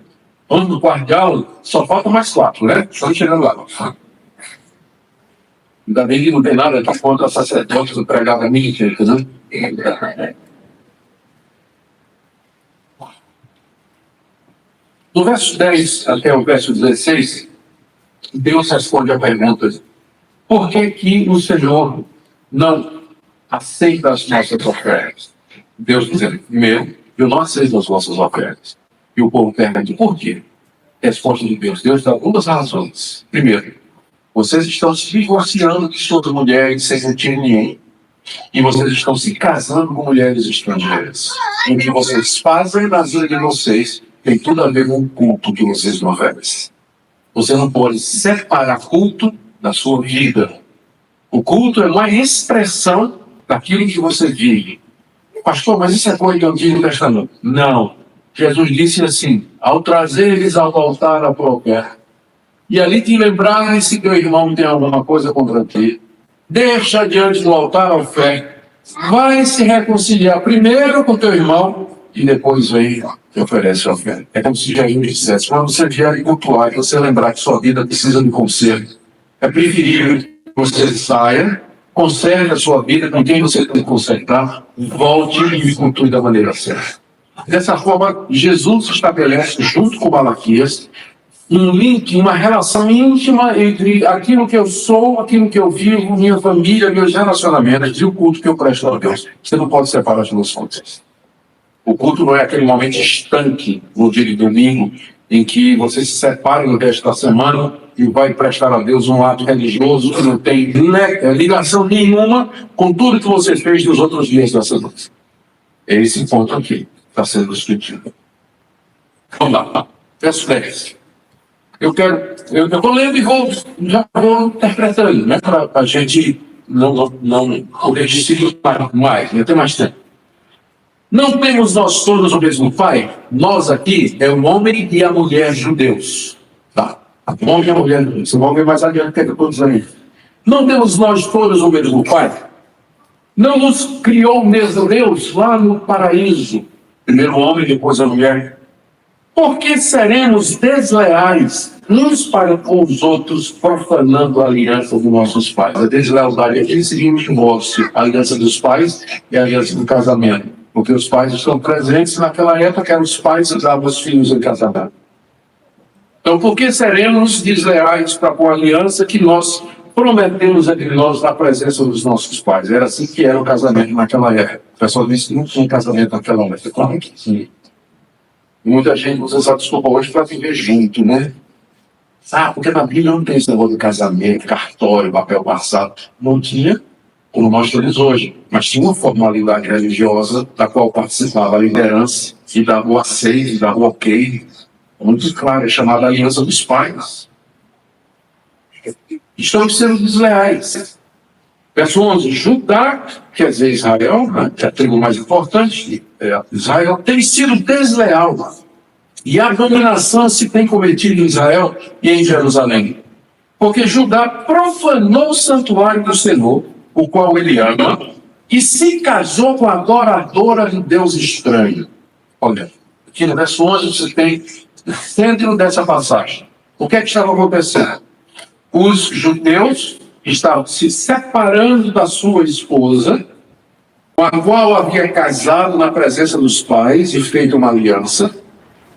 Vamos no quarto de aula, só faltam mais 4, né? Estamos chegando lá. Ainda bem que não tem nada aqui contra sacerdotes do pregado a mim, né? No verso 10 até o verso 16, Deus responde a pergunta: por que que o Senhor não aceita as nossas ofertas? Deus dizendo: primeiro, eu não aceito as vossas ofertas. E o povo pergunta: por quê? Resposta de Deus: Deus dá algumas razões. Primeiro, vocês estão se divorciando de suas mulheres sem motivo nenhum. E vocês estão se casando com mulheres estrangeiras. O que vocês fazem na vida de vocês tem tudo a ver com o culto que vocês não oferecem. Você não pode separar culto da sua vida. O culto é uma expressão daquilo que você vive. Pastor, mas isso é coisa do Antigo Testamento? Não. Jesus disse assim: ao trazer eles ao altar a oferta, e ali te lembrar se teu irmão tem alguma coisa contra ti, deixa diante do altar a oferta, vai se reconciliar primeiro com teu irmão e depois vem e oferece a oferta. É como se Jesus dissesse: quando você vier cultuar e você lembrar que sua vida precisa de conserto, é preferível que você saia, conserve a sua vida com quem você tem que consertar, volte e me cultue da maneira certa. Dessa forma, Jesus estabelece, junto com Malaquias, um link, uma relação íntima entre aquilo que eu sou, aquilo que eu vivo, minha família, meus relacionamentos e o culto que eu presto a Deus. Você não pode separar as duas coisas. O culto não é aquele momento estanque no dia de domingo em que você se separa no resto da semana e vai prestar a Deus um ato religioso que não tem ligação nenhuma com tudo que você fez nos outros dias da semana. É esse ponto aqui que está sendo discutido. Vamos lá, verso 10. Eu estou lendo e já vou interpretando, né, para a gente não poder decidir mais, não tem mais tempo. Não temos nós todos o mesmo Pai? Nós aqui é o homem e a mulher judeus. Tá? O homem e a mulher judeus. Vocês vão ver mais adiante o que eu estou dizendo. Não temos nós todos o mesmo Pai? Não nos criou o mesmo Deus lá no paraíso? Primeiro o homem, depois a mulher. Por que seremos desleais uns para com os outros, profanando a aliança dos nossos pais? A deslealdade aqui seria o divórcio, a aliança dos pais e a aliança do casamento. Porque os pais estão presentes naquela época, eram os pais que davam os filhos em casamento. Então, por que seremos desleais para com a aliança que nós prometemos entre nós na presença dos nossos pais? Era assim que era o casamento naquela época. O pessoal disse que não tinha casamento naquela época. Claro que sim. Muita gente usa essa desculpa hoje para viver junto, né? Porque na Bíblia não tem esse negócio de casamento, cartório, papel passado. Não tinha, como nós temos hoje. Mas tinha uma formalidade religiosa da qual participava a liderança e dava o aceito, e dava o ok. Muito claro, é chamada aliança dos pais. Estamos sendo desleais. Verso 11, Judá, quer dizer Israel, né, que é a tribo mais importante, Israel tem sido desleal. E a abominação se tem cometido em Israel e em Jerusalém. Porque Judá profanou o santuário do Senhor, o qual ele ama, e se casou com a adoradora de Deus estranho. Olha, aqui no verso 11 você tem o centro dessa passagem. O que é que estava acontecendo? Os judeus estavam se separando da sua esposa com a qual havia casado na presença dos pais e feito uma aliança,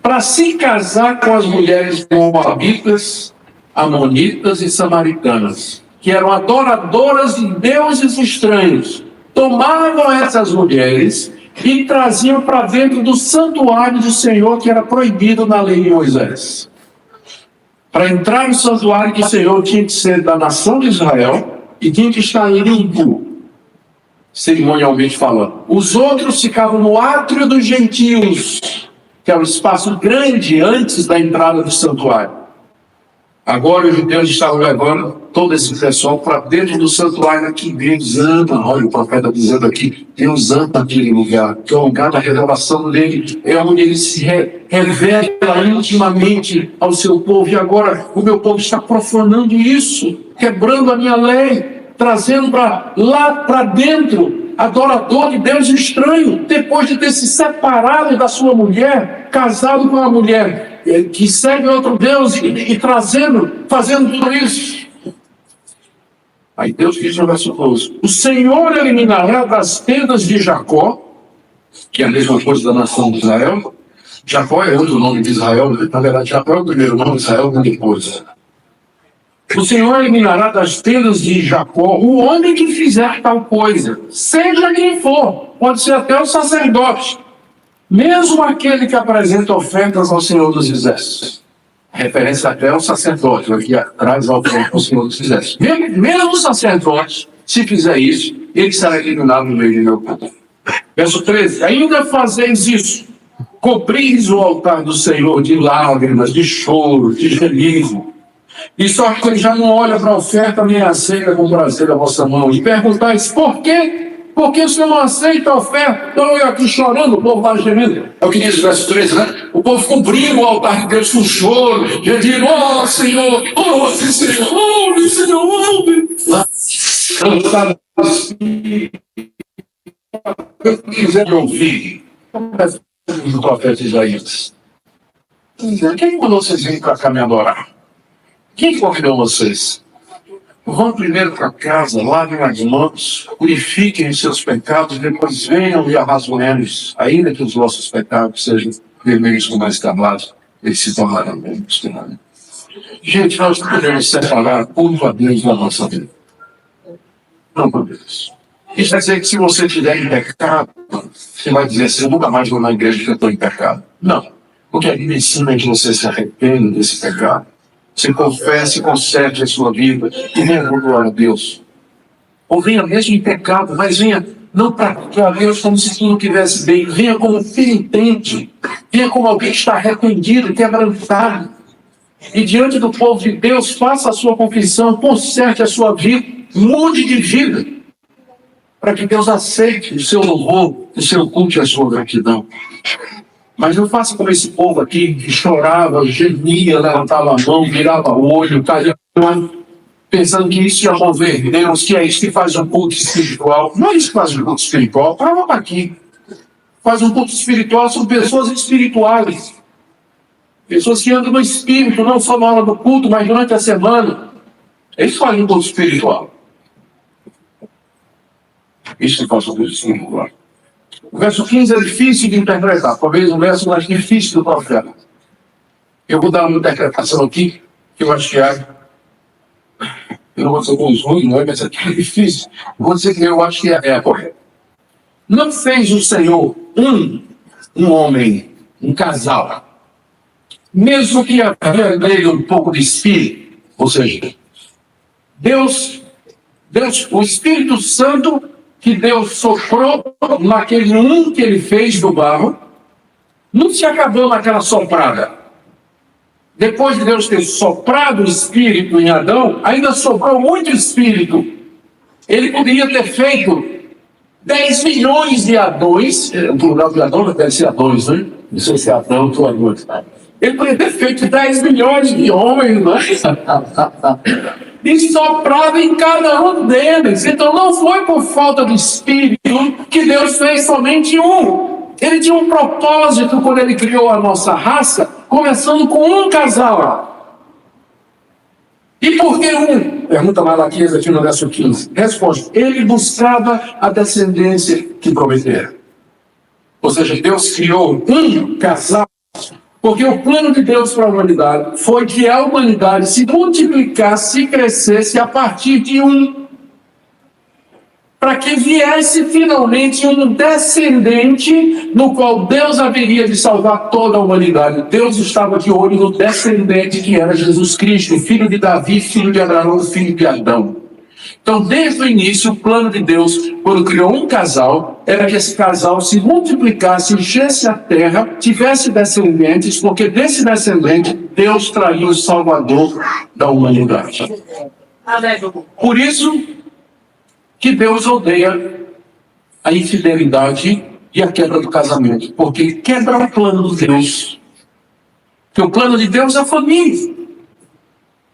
para se casar com as mulheres moabitas, amonitas e samaritanas, que eram adoradoras de deuses estranhos. Tomavam essas mulheres e traziam para dentro do santuário do Senhor, que era proibido na lei de Moisés. Para entrar no santuário do Senhor tinha que ser da nação de Israel e tinha que estar limpo, cerimonialmente falando. Os outros ficavam no átrio dos gentios, que era um espaço grande antes da entrada do santuário. Agora os judeus estavam levando todo esse pessoal para dentro do santuário, que Deus ama. Olha, o profeta dizendo aqui, Deus ama aquele lugar, que é o lugar da revelação dele, é onde ele se revela intimamente ao seu povo. E agora o meu povo está profanando isso, quebrando a minha lei, trazendo para lá para dentro, adorador de Deus estranho, depois de ter se separado da sua mulher, casado com uma mulher que segue outro Deus e fazendo tudo isso. Aí Deus diz no verso 12: o Senhor eliminará das tendas de Jacó, que é a mesma coisa da nação de Israel. Jacó é outro nome de Israel, na verdade Jacó é o primeiro nome de Israel, depois. O Senhor eliminará das tendas de Jacó o homem que fizer tal coisa, seja quem for, pode ser até o sacerdote, mesmo aquele que apresenta ofertas ao Senhor dos Exércitos. Referência até ao sacerdote, aqui atrás ao Senhor dos Exércitos. Mesmo o sacerdote, se fizer isso, ele será eliminado no meio do meu povo. Verso 13: ainda fazeis isso, cobris o altar do Senhor de lágrimas, de choro, de gemido. E só que ele já não olha para a oferta nem aceita com prazer da vossa mão. E perguntais, por quê? Por que o Senhor não aceita a oferta? Então eu aqui chorando, o povo lá gemendo. É o que diz o verso 13, né? O povo cobriu o altar de Deus com choro. E ele diz, ó Senhor, ó Senhor, ouve, Senhor, ouve. Eu quiser ouvir. O profeta Isaías. Quem mandou vocês virem para cá me adorar? Quem convidou vocês? Vão primeiro para casa, lavem as mãos, purifiquem os seus pecados, depois venham e arrazoemos, ainda que os vossos pecados sejam vermelhos como a escarlate, eles se tornarão brancos. Gente, nós não podemos separar culto a Deus da nossa vida. Não podemos. Isso quer dizer que se você estiver em pecado, você vai dizer assim, eu nunca mais vou na igreja que eu estou em pecado. Não. Porque a Bíblia ensina que você se arrependa desse pecado. Você confesse e conserte a sua vida e venha com glória a Deus. Ou venha mesmo em pecado, mas venha não para Deus como se tudo estivesse bem. Venha como penitente. Venha como alguém que está arrependido, quebrantado. E diante do povo de Deus, faça a sua confissão, conserte a sua vida, mude de vida, para que Deus aceite o seu louvor, o seu culto e a sua gratidão. Mas não faça como esse povo aqui, que chorava, gemia, levantava a mão, virava o olho, caía, pensando que isso ia mover Deus, que é isso que faz um culto espiritual. Não é isso que faz um culto espiritual, para aqui. Faz um culto espiritual, são pessoas espirituais. Pessoas que andam no espírito, não só na hora do culto, mas durante a semana. Eles fazem um culto espiritual. Isso que faz um culto espiritual. O verso 15 é difícil de interpretar, talvez o verso mais difícil do profeta. Eu vou dar uma interpretação aqui, que eu acho que é. Eu não vou dizer com os ruins, não é, mas é difícil. Eu vou dizer que eu acho que é a correta. Não fez o Senhor um homem, um casal, mesmo que havia nele um pouco de espírito, ou seja, Deus, o Espírito Santo que Deus soprou naquele que ele fez do barro, não se acabou naquela soprada. Depois de Deus ter soprado o Espírito em Adão, ainda sobrou muito Espírito. Ele poderia ter feito 10 milhões de Adões, o plural de Adão deve ser Adões, né? Não sei se é Adão ou Adões. Ele poderia ter feito 10 milhões de homens, né? E soprava em cada um deles. Então não foi por falta de espírito que Deus fez somente um. Ele tinha um propósito quando ele criou a nossa raça, começando com um casal. E por que um? Pergunta Malaquias aqui no verso 15. Resposta: ele buscava a descendência que prometera. Ou seja, Deus criou um casal, porque o plano de Deus para a humanidade foi que a humanidade se multiplicasse e crescesse a partir de um, para que viesse finalmente um descendente no qual Deus haveria de salvar toda a humanidade. Deus estava de olho no descendente que era Jesus Cristo, filho de Davi, filho de Abraão, filho de Adão. Então, desde o início, o plano de Deus, quando criou um casal, era que esse casal se multiplicasse, enchesse a terra, tivesse descendentes, porque desse descendente, Deus traria o Salvador da humanidade. Por isso que Deus odeia a infidelidade e a quebra do casamento, porque quebra o plano de Deus. Porque o plano de Deus é a família.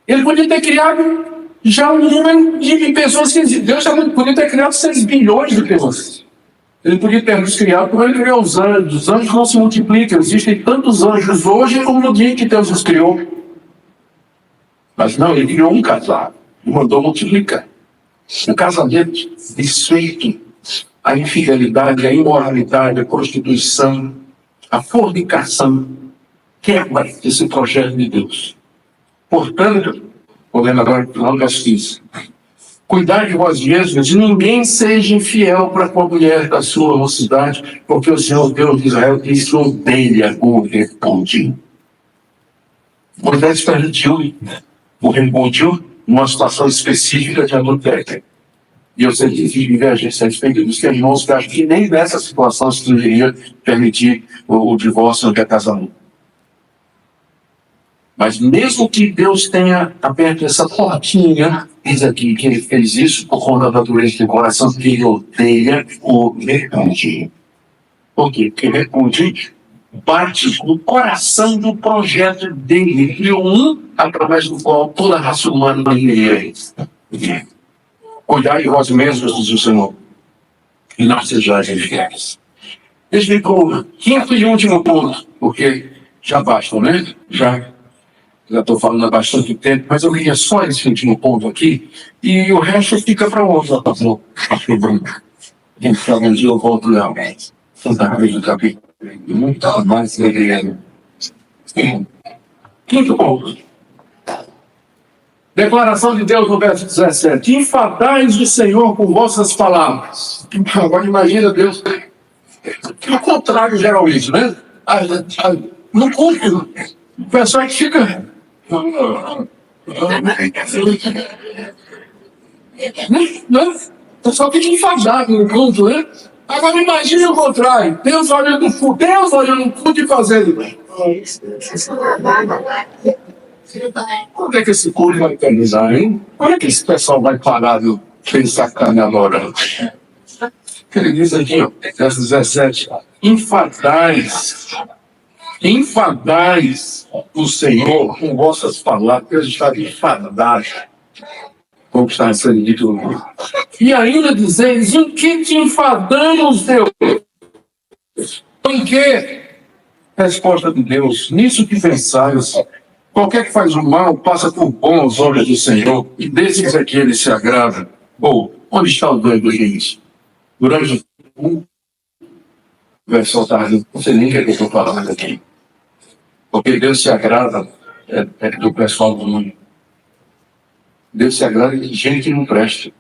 Ele podia ter criado já um número de pessoas que Deus já podia ter criado 6 bilhões de pessoas. Ele podia ter nos criado como ele criou os anjos. Os anjos não se multiplicam. Existem tantos anjos hoje como no dia que Deus os criou. Mas não, ele criou um casal e mandou multiplicar. O casamento desfeito, a infidelidade, a imoralidade, a prostituição, a fornicação, quebra esse projeto de Deus. Portanto, olhando agora para o verso 15, cuidai de vós mesmos, de ninguém seja infiel para com a mulher da sua mocidade, porque o Senhor Deus de Israel diz que odeia o repúdio. Moisés permitiu o repúdio numa situação específica de adultério. E eu sei que existe divergência a respeito dos irmãos que acham que nem nessa situação se deveria permitir o divórcio ou o casamento. Mas mesmo que Deus tenha aberto essa portinha, diz aqui que ele fez isso por conta da dureza do coração, que ele odeia o repúdio. Por quê? Porque repúdio parte no coração do projeto dele. Ele criou um através do qual toda a raça humana vai. Cuidai de vós mesmos, diz o Senhor, e não sejais infiéis. Deixa eu ir para o quinto e último ponto, porque já basta, né? Já estou falando há bastante tempo, mas eu queria só esse último ponto aqui, e o resto fica para outro, pastor Bruno. Quem sabe um dia eu volto lá. Santa Cruz do Capim. Muito mais segredo. Quinto ponto. Declaração de Deus no verso 17. Enfadais o Senhor com vossas palavras. Agora imagina Deus. O contrário, geralmente, né? No culto, o pessoal que fica. O pessoal fica enfadado no culto, né? Agora imagine o contrário. Deus olhando no culto e fazendo. Quando é que esse culto vai terminar, hein? Quando é que esse pessoal vai parar de pensar carne agora? Ele diz aqui, ó, verso 17: enfadais o Senhor com vossas palavras, porque a gente está enfadado. Como está sendo dito. E ainda dizeis: em que te enfadamos, Deus? Em que? Resposta de Deus: nisso que pensais. Qualquer que faz o mal passa por bom aos olhos do Senhor, e desses é que ele se agrada. Ou, onde está o doido do isso? Durante o verso tarde, não sei nem o que eu estou falando aqui. Porque Deus se agrada do pessoal do mundo. Deus se agrada de gente que não presta.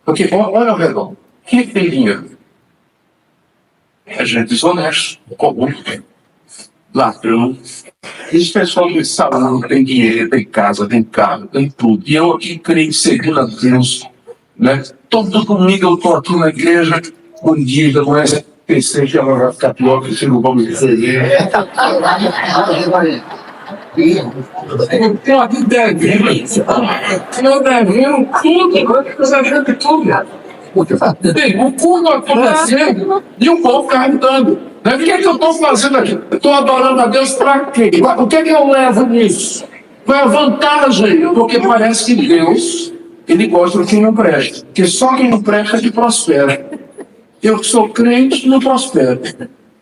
Porque, olha ao redor, quem tem dinheiro? É gente desonesta, corrupta, ladrão. Esse pessoal que sabe, tem dinheiro, tem casa, tem carro, tem tudo. E eu aqui creio, segundo a Deus, né? Todo domingo eu estou aqui na igreja, um dia não é pensei que ela vai ficar pior que se não vamos dizer. Eu aqui devendo tudo. Bem, o culto acontecendo e o povo cantando. O que é que eu estou fazendo aqui? Eu estou adorando a Deus para quê? O que é que eu levo nisso? Qual é a vantagem? Porque parece que Deus, ele gosta de quem não presta. Porque só quem não presta é que prospera. Eu que sou crente, não prospero.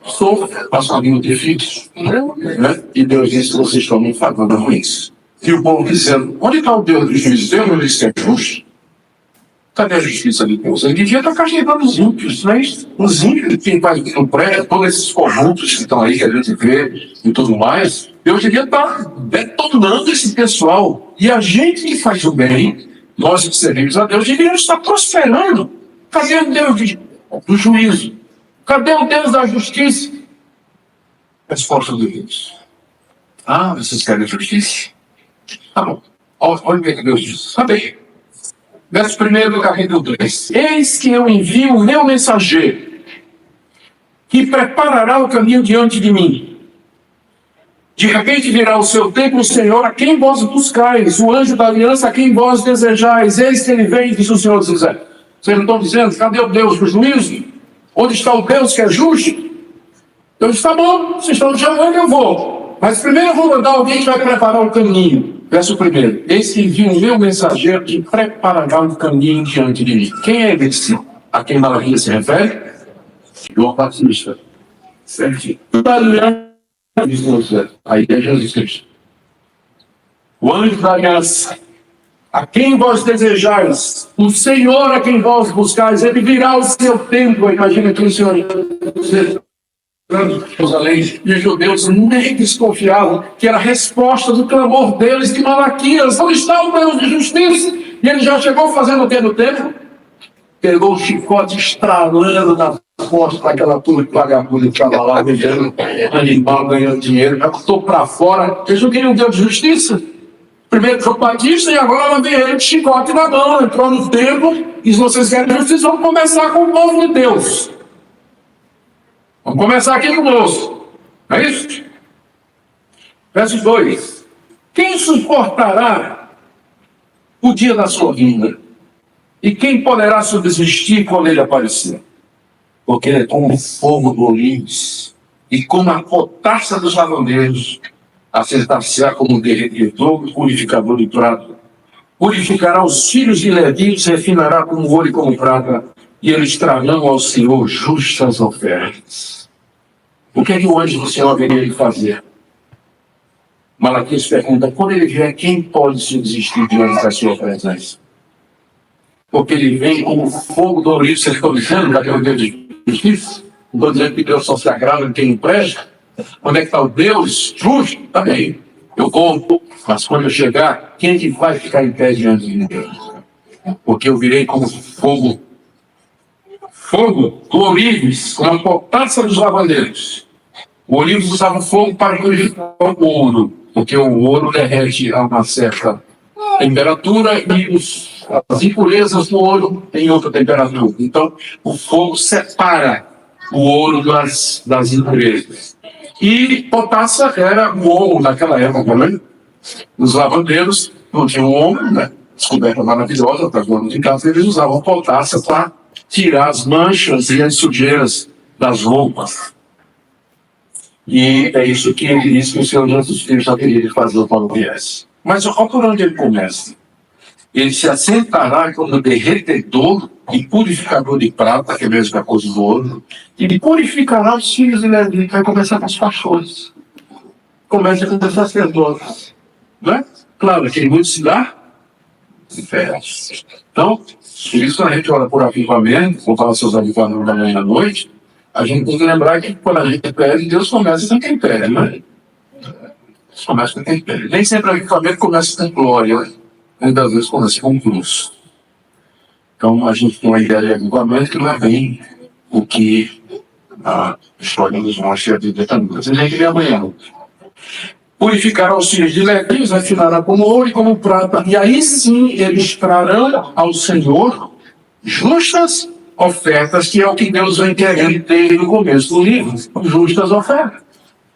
Sou passarinho de filhos. Né? E Deus disse: vocês estão me enfadando com isso. E o povo dizendo, onde está o Deus dos juízes? Deus não disse que é justo? Cadê a justiça de Deus? Ele devia estar castigando os ímpios, não é isso? Os ímpios, quem vai no prédio, todos esses corruptos que estão aí, que a gente vê e tudo mais, Deus devia estar detonando esse pessoal. E a gente que faz o bem, nós que servimos a Deus, deveríamos estar prosperando. Cadê o Deus do juízo? Cadê o Deus da justiça? Resposta do Deus. Ah, vocês querem justiça? Tá bom. Olha o que Deus diz. Tá bem. Verso 1 do capítulo 2. Eis que eu envio o meu mensageiro, que preparará o caminho diante de mim. De repente virá o seu tempo, o Senhor, a quem vós buscais, o anjo da aliança, a quem vós desejais. Eis que ele vem, diz o Senhor dos Exércitos. Vocês não estão dizendo, cadê o Deus do juízo? Onde está o Deus que é justo? Deus está bom, vocês estão chamando, eu vou. Mas primeiro eu vou mandar alguém que vai preparar o caminho. Verso 1. Eis que envio o meu mensageiro que preparará um caminho diante de mim. Quem é esse? A quem Malaquias se refere? João Batista. Certo? A igreja de Jesus Cristo. O anjo da aliança. A quem vós desejais, o Senhor a quem vós buscais, ele virá ao seu tempo. Imagina que o Senhor, Jerusalém, e os judeus nem desconfiavam que era a resposta do clamor deles de Malaquias. Onde está o Deus de justiça? E ele já chegou fazendo o que no tempo? Pegou o chicote estralando na costa daquela turma de vagabundo que estava lá vendendo animal, ganhando dinheiro. Já botou para fora. Eles não queriam um Deus de justiça? Primeiro João Batista e agora vem ele de chicote na mão, entrou no templo e se vocês querem justiça, vamos começar com o povo de Deus. Vamos começar aqui conosco. Não é isso? Verso 2. Quem suportará o dia da sua vinda? E quem poderá subsistir quando ele aparecer? Porque ele é como o fogo do Olimpo e como a potassa dos lavandeiros. Assentar-se-á como um derretedor e purificador de prata. Purificará os filhos de Levi, se refinará como ouro e como prata, e eles trarão ao Senhor justas ofertas. O que é que o anjo do Senhor haveria de fazer? Malaquias pergunta, quando ele vier, quem pode subsistir diante da sua presença? Porque ele vem como o fogo do ouriço. Vocês estão dizendo, cadê o Deus de justiça? Não estou dizendo que Deus só se agrada em quem presta. Onde é que está o Deus justo? Está bem, eu conto, mas quando eu chegar, quem é que vai ficar em pé diante de Deus? Porque eu virei como fogo do Ourives, como a potassa dos lavandeiros. O Ourives usava fogo para purificar o ouro, porque o ouro derrete a uma certa temperatura e as impurezas do ouro têm outra temperatura. Então, o fogo separa o ouro das impurezas. E potassa era o ouro naquela época, né? Os lavandeiros não tinham ouro, né? Descoberta maravilhosa para donos de casa, eles usavam potassa para tirar as manchas e as sujeiras das roupas. E é isso que ele disse que o Senhor Jesus Filhos já teria de fazer quando viesse. Mas olha por onde ele começa. Ele se assentará como derretedor e purificador de prata, que é mesmo que a coisa do ouro, e purificará os filhos de Levi. Vai começar com os pastores. Começa com os sacerdotes. Não é? Claro, que muito se dá diferente. Então, por isso a gente ora por avivamento, contar os seus avivamentos da manhã à noite, a gente tem que lembrar que quando a gente pede, Deus começa com quem pede, não é? Deus começa com quem pede. Nem sempre o avivamento começa com glória, né? Muitas vezes começa com cruz. Então a gente tem uma ideia de avivamento que não é bem o que a história nos mostra de detalhe. Você tem que ver amanhã. Purificará os filhos de Levi, os refinará como ouro e como prata. E aí sim eles trarão ao Senhor justas ofertas, que é o que Deus vem querendo desde o começo do livro. Justas ofertas.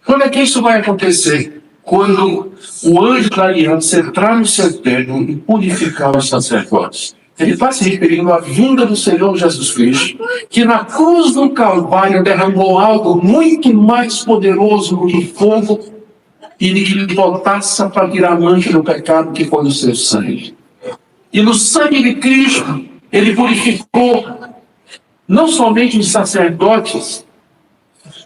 Quando é que isso vai acontecer? Quando o anjo da aliança entrar no seu templo e purificar os sacerdotes. Ele está se referindo à vinda do Senhor Jesus Cristo, que na cruz do Calvário derramou algo muito mais poderoso do que fogo e de potassa para tirar a mancha do pecado, que foi o seu sangue. E no sangue de Cristo, ele purificou não somente os sacerdotes,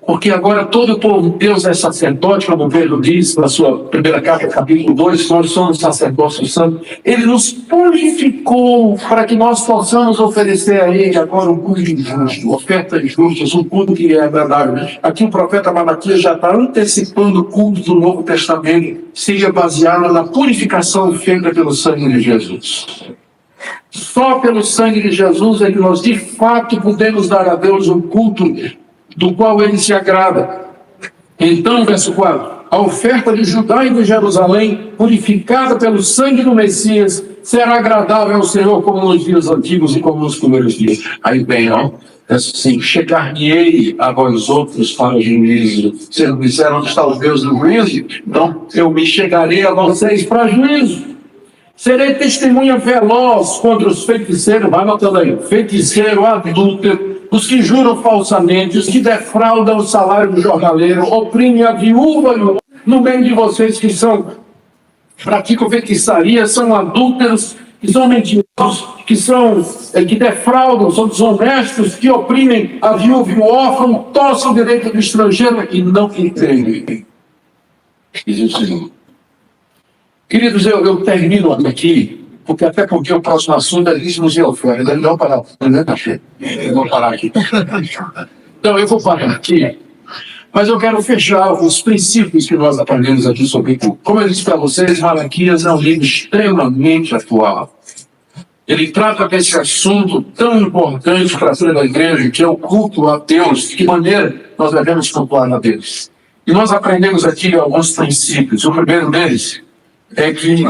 Porque agora todo o povo de Deus é sacerdote, como Pedro diz na sua primeira carta, capítulo 2, nós somos sacerdócio santo. Ele nos purificou para que nós possamos oferecer a Ele agora um culto justo, ofertas justas, um culto que é agradável. Aqui o profeta Malaquias já está antecipando o culto do Novo Testamento, seja baseado na purificação feita pelo sangue de Jesus. Só pelo sangue de Jesus é que nós de fato podemos dar a Deus um culto do qual ele se agrada. Então, verso 4, a oferta de Judá e de Jerusalém, purificada pelo sangue do Messias, será agradável ao Senhor como nos dias antigos e como nos primeiros dias. Aí vem, ó, assim, chegar-me-ei a vós outros para juízo. Vocês não disseram onde está o Deus do juízo? Então, eu me chegarei a vocês para juízo. Serei testemunha veloz contra os feiticeiros, vai anotando aí, feiticeiro, adúltero, os que juram falsamente, os que defraudam o salário do jornaleiro, oprimem a viúva no meio de vocês que praticam feitiçaria, são adúlteros, que são mentirosos, que defraudam, são desonestos, que oprimem a viúva e o órfão, torcem o direito do estrangeiro e não entendem. Diz o Senhor. Queridos, eu termino aqui, até porque o próximo assunto é dízimos e ofertas. Ele não parar, né, Cachê? Eu vou parar aqui. Então, eu vou parar aqui, mas eu quero fechar os princípios que nós aprendemos aqui sobre culto. Como eu disse para vocês, Malaquias é um livro extremamente atual. Ele trata desse assunto tão importante para toda a igreja, que é o culto a Deus, de que maneira nós devemos cultuar a Deus. E nós aprendemos aqui alguns princípios. O primeiro deles é que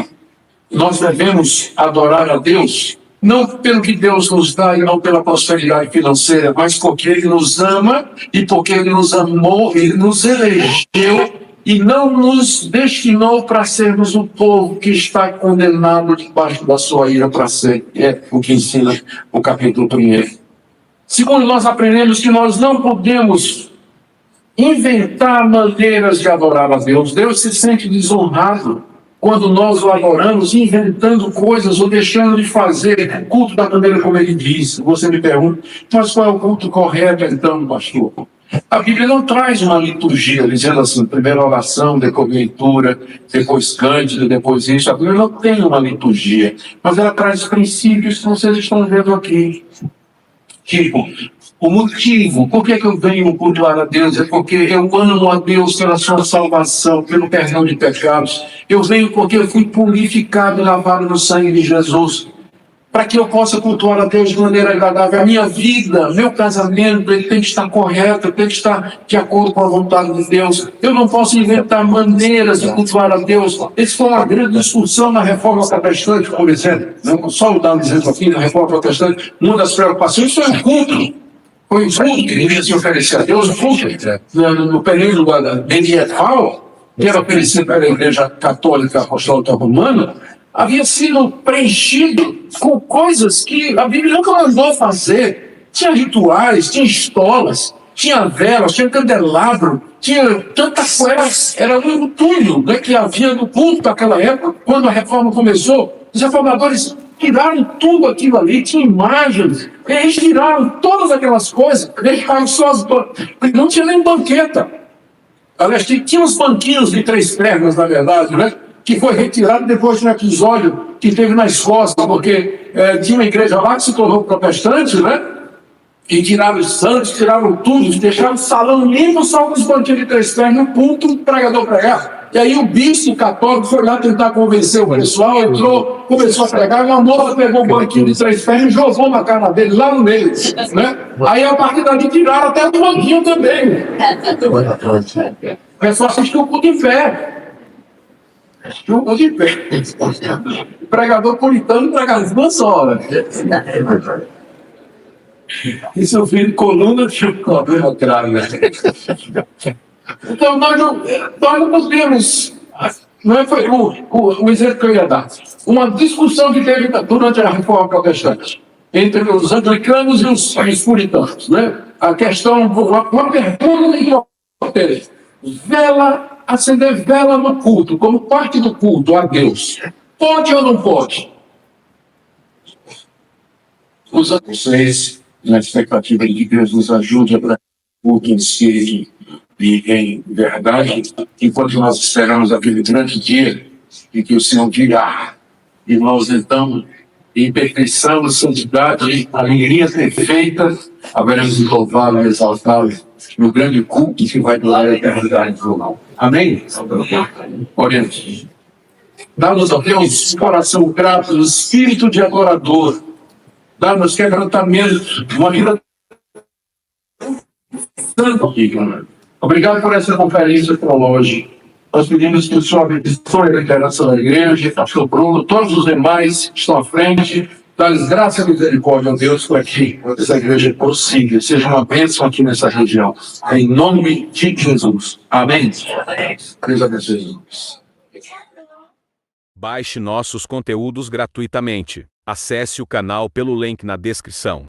nós devemos adorar a Deus, não pelo que Deus nos dá e não pela prosperidade financeira, mas porque Ele nos ama e porque Ele nos amou, Ele nos elegeu e não nos destinou para sermos um povo que está condenado debaixo da sua ira para sempre. É o que ensina o capítulo 1. Segundo, nós aprendemos que nós não podemos inventar maneiras de adorar a Deus. Deus se sente desonrado quando nós o adoramos, inventando coisas ou deixando de fazer o culto da maneira como ele diz. Você me pergunta, mas qual é o culto correto então, pastor? A Bíblia não traz uma liturgia, dizendo assim, primeiro oração, depois leitura, depois cântico, depois isso. A Bíblia não tem uma liturgia, mas ela traz princípios que vocês estão vendo aqui. Tipo, o motivo, por que eu venho cultuar a Deus? É porque eu amo a Deus pela sua salvação, pelo perdão de pecados. Eu venho porque eu fui purificado e lavado no sangue de Jesus, para que eu possa cultuar a Deus de maneira agradável. A minha vida, meu casamento, ele tem que estar correto, tem que estar de acordo com a vontade de Deus. Eu não posso inventar maneiras de cultuar a Deus. Isso foi uma grande discussão na Reforma Protestante, por exemplo. Só o dando exemplo aqui, na Reforma Protestante, uma das preocupações foi o culto. Foi o culto que devia se oferecer a Deus, o culto no período medieval, que era oferecido pela Igreja Católica Apostólica Romana, havia sido preenchido com coisas que a Bíblia nunca mandou fazer. Tinha rituais, tinha estolas, tinha velas, tinha candelabro, tinha tanta coisa. Era um tudo, né, que havia no culto naquela época, quando a reforma começou. Os reformadores tiraram tudo aquilo ali, tinha imagens, eles tiraram todas aquelas coisas, deixaram só as... Não tinha nem banqueta. Aliás, tinha uns banquinhos de 3 pernas, na verdade, né? Que foi retirado depois de um episódio que teve na Escócia, porque tinha uma igreja lá que se tornou protestante, né? E tiraram os santos, tiraram tudo, deixaram o salão limpo, só com os banquinhos de 3 pernas no púlpito, o pregador pregar. E aí o bispo católico foi lá tentar convencer o pessoal, entrou, começou a pregar, e uma moça pegou o banquinho de 3 pernas e jogou na cara dele, lá no meio, né? Aí a partir dali tiraram até o banquinho também. O pessoal assistiu o culto em pé. Jogou de pé. O pregador puritano pregava 2 horas. E seu filho de coluna ficou atrás, né? Então, nós não podemos. Não foi o exemplo que eu ia dar. Uma discussão que teve durante a Reforma Protestante entre os anglicanos e os puritanos, né? A questão, uma pergunta que eu tenho. Acender vela no culto, como parte do culto a Deus. Pode ou não pode? Usando vocês, na expectativa de que Deus nos ajude para o culto em si, E, em verdade, enquanto nós esperamos aquele grande dia em que o Senhor diga, irmãos, então, em perfeição, santidade, alegria perfeita, haveremos de louvá-lo e exaltá-lo no grande culto que vai durar a eternidade. Amém? Oremos. Dá-nos, ó Deus, coração grato, espírito de adorador. Dá-nos quebrantamento, uma vida santa. Obrigado por essa conferência teológica. Nós pedimos que o Senhor abençoe a liderança da igreja, pastor Bruno, todos os demais que estão à frente. Dá-lhes graça e misericórdia, a Deus, para que essa igreja prossiga, seja uma bênção aqui nessa região. Em nome de Jesus. Amém. Deus abençoe Jesus. Baixe nossos conteúdos gratuitamente. Acesse o canal pelo link na descrição.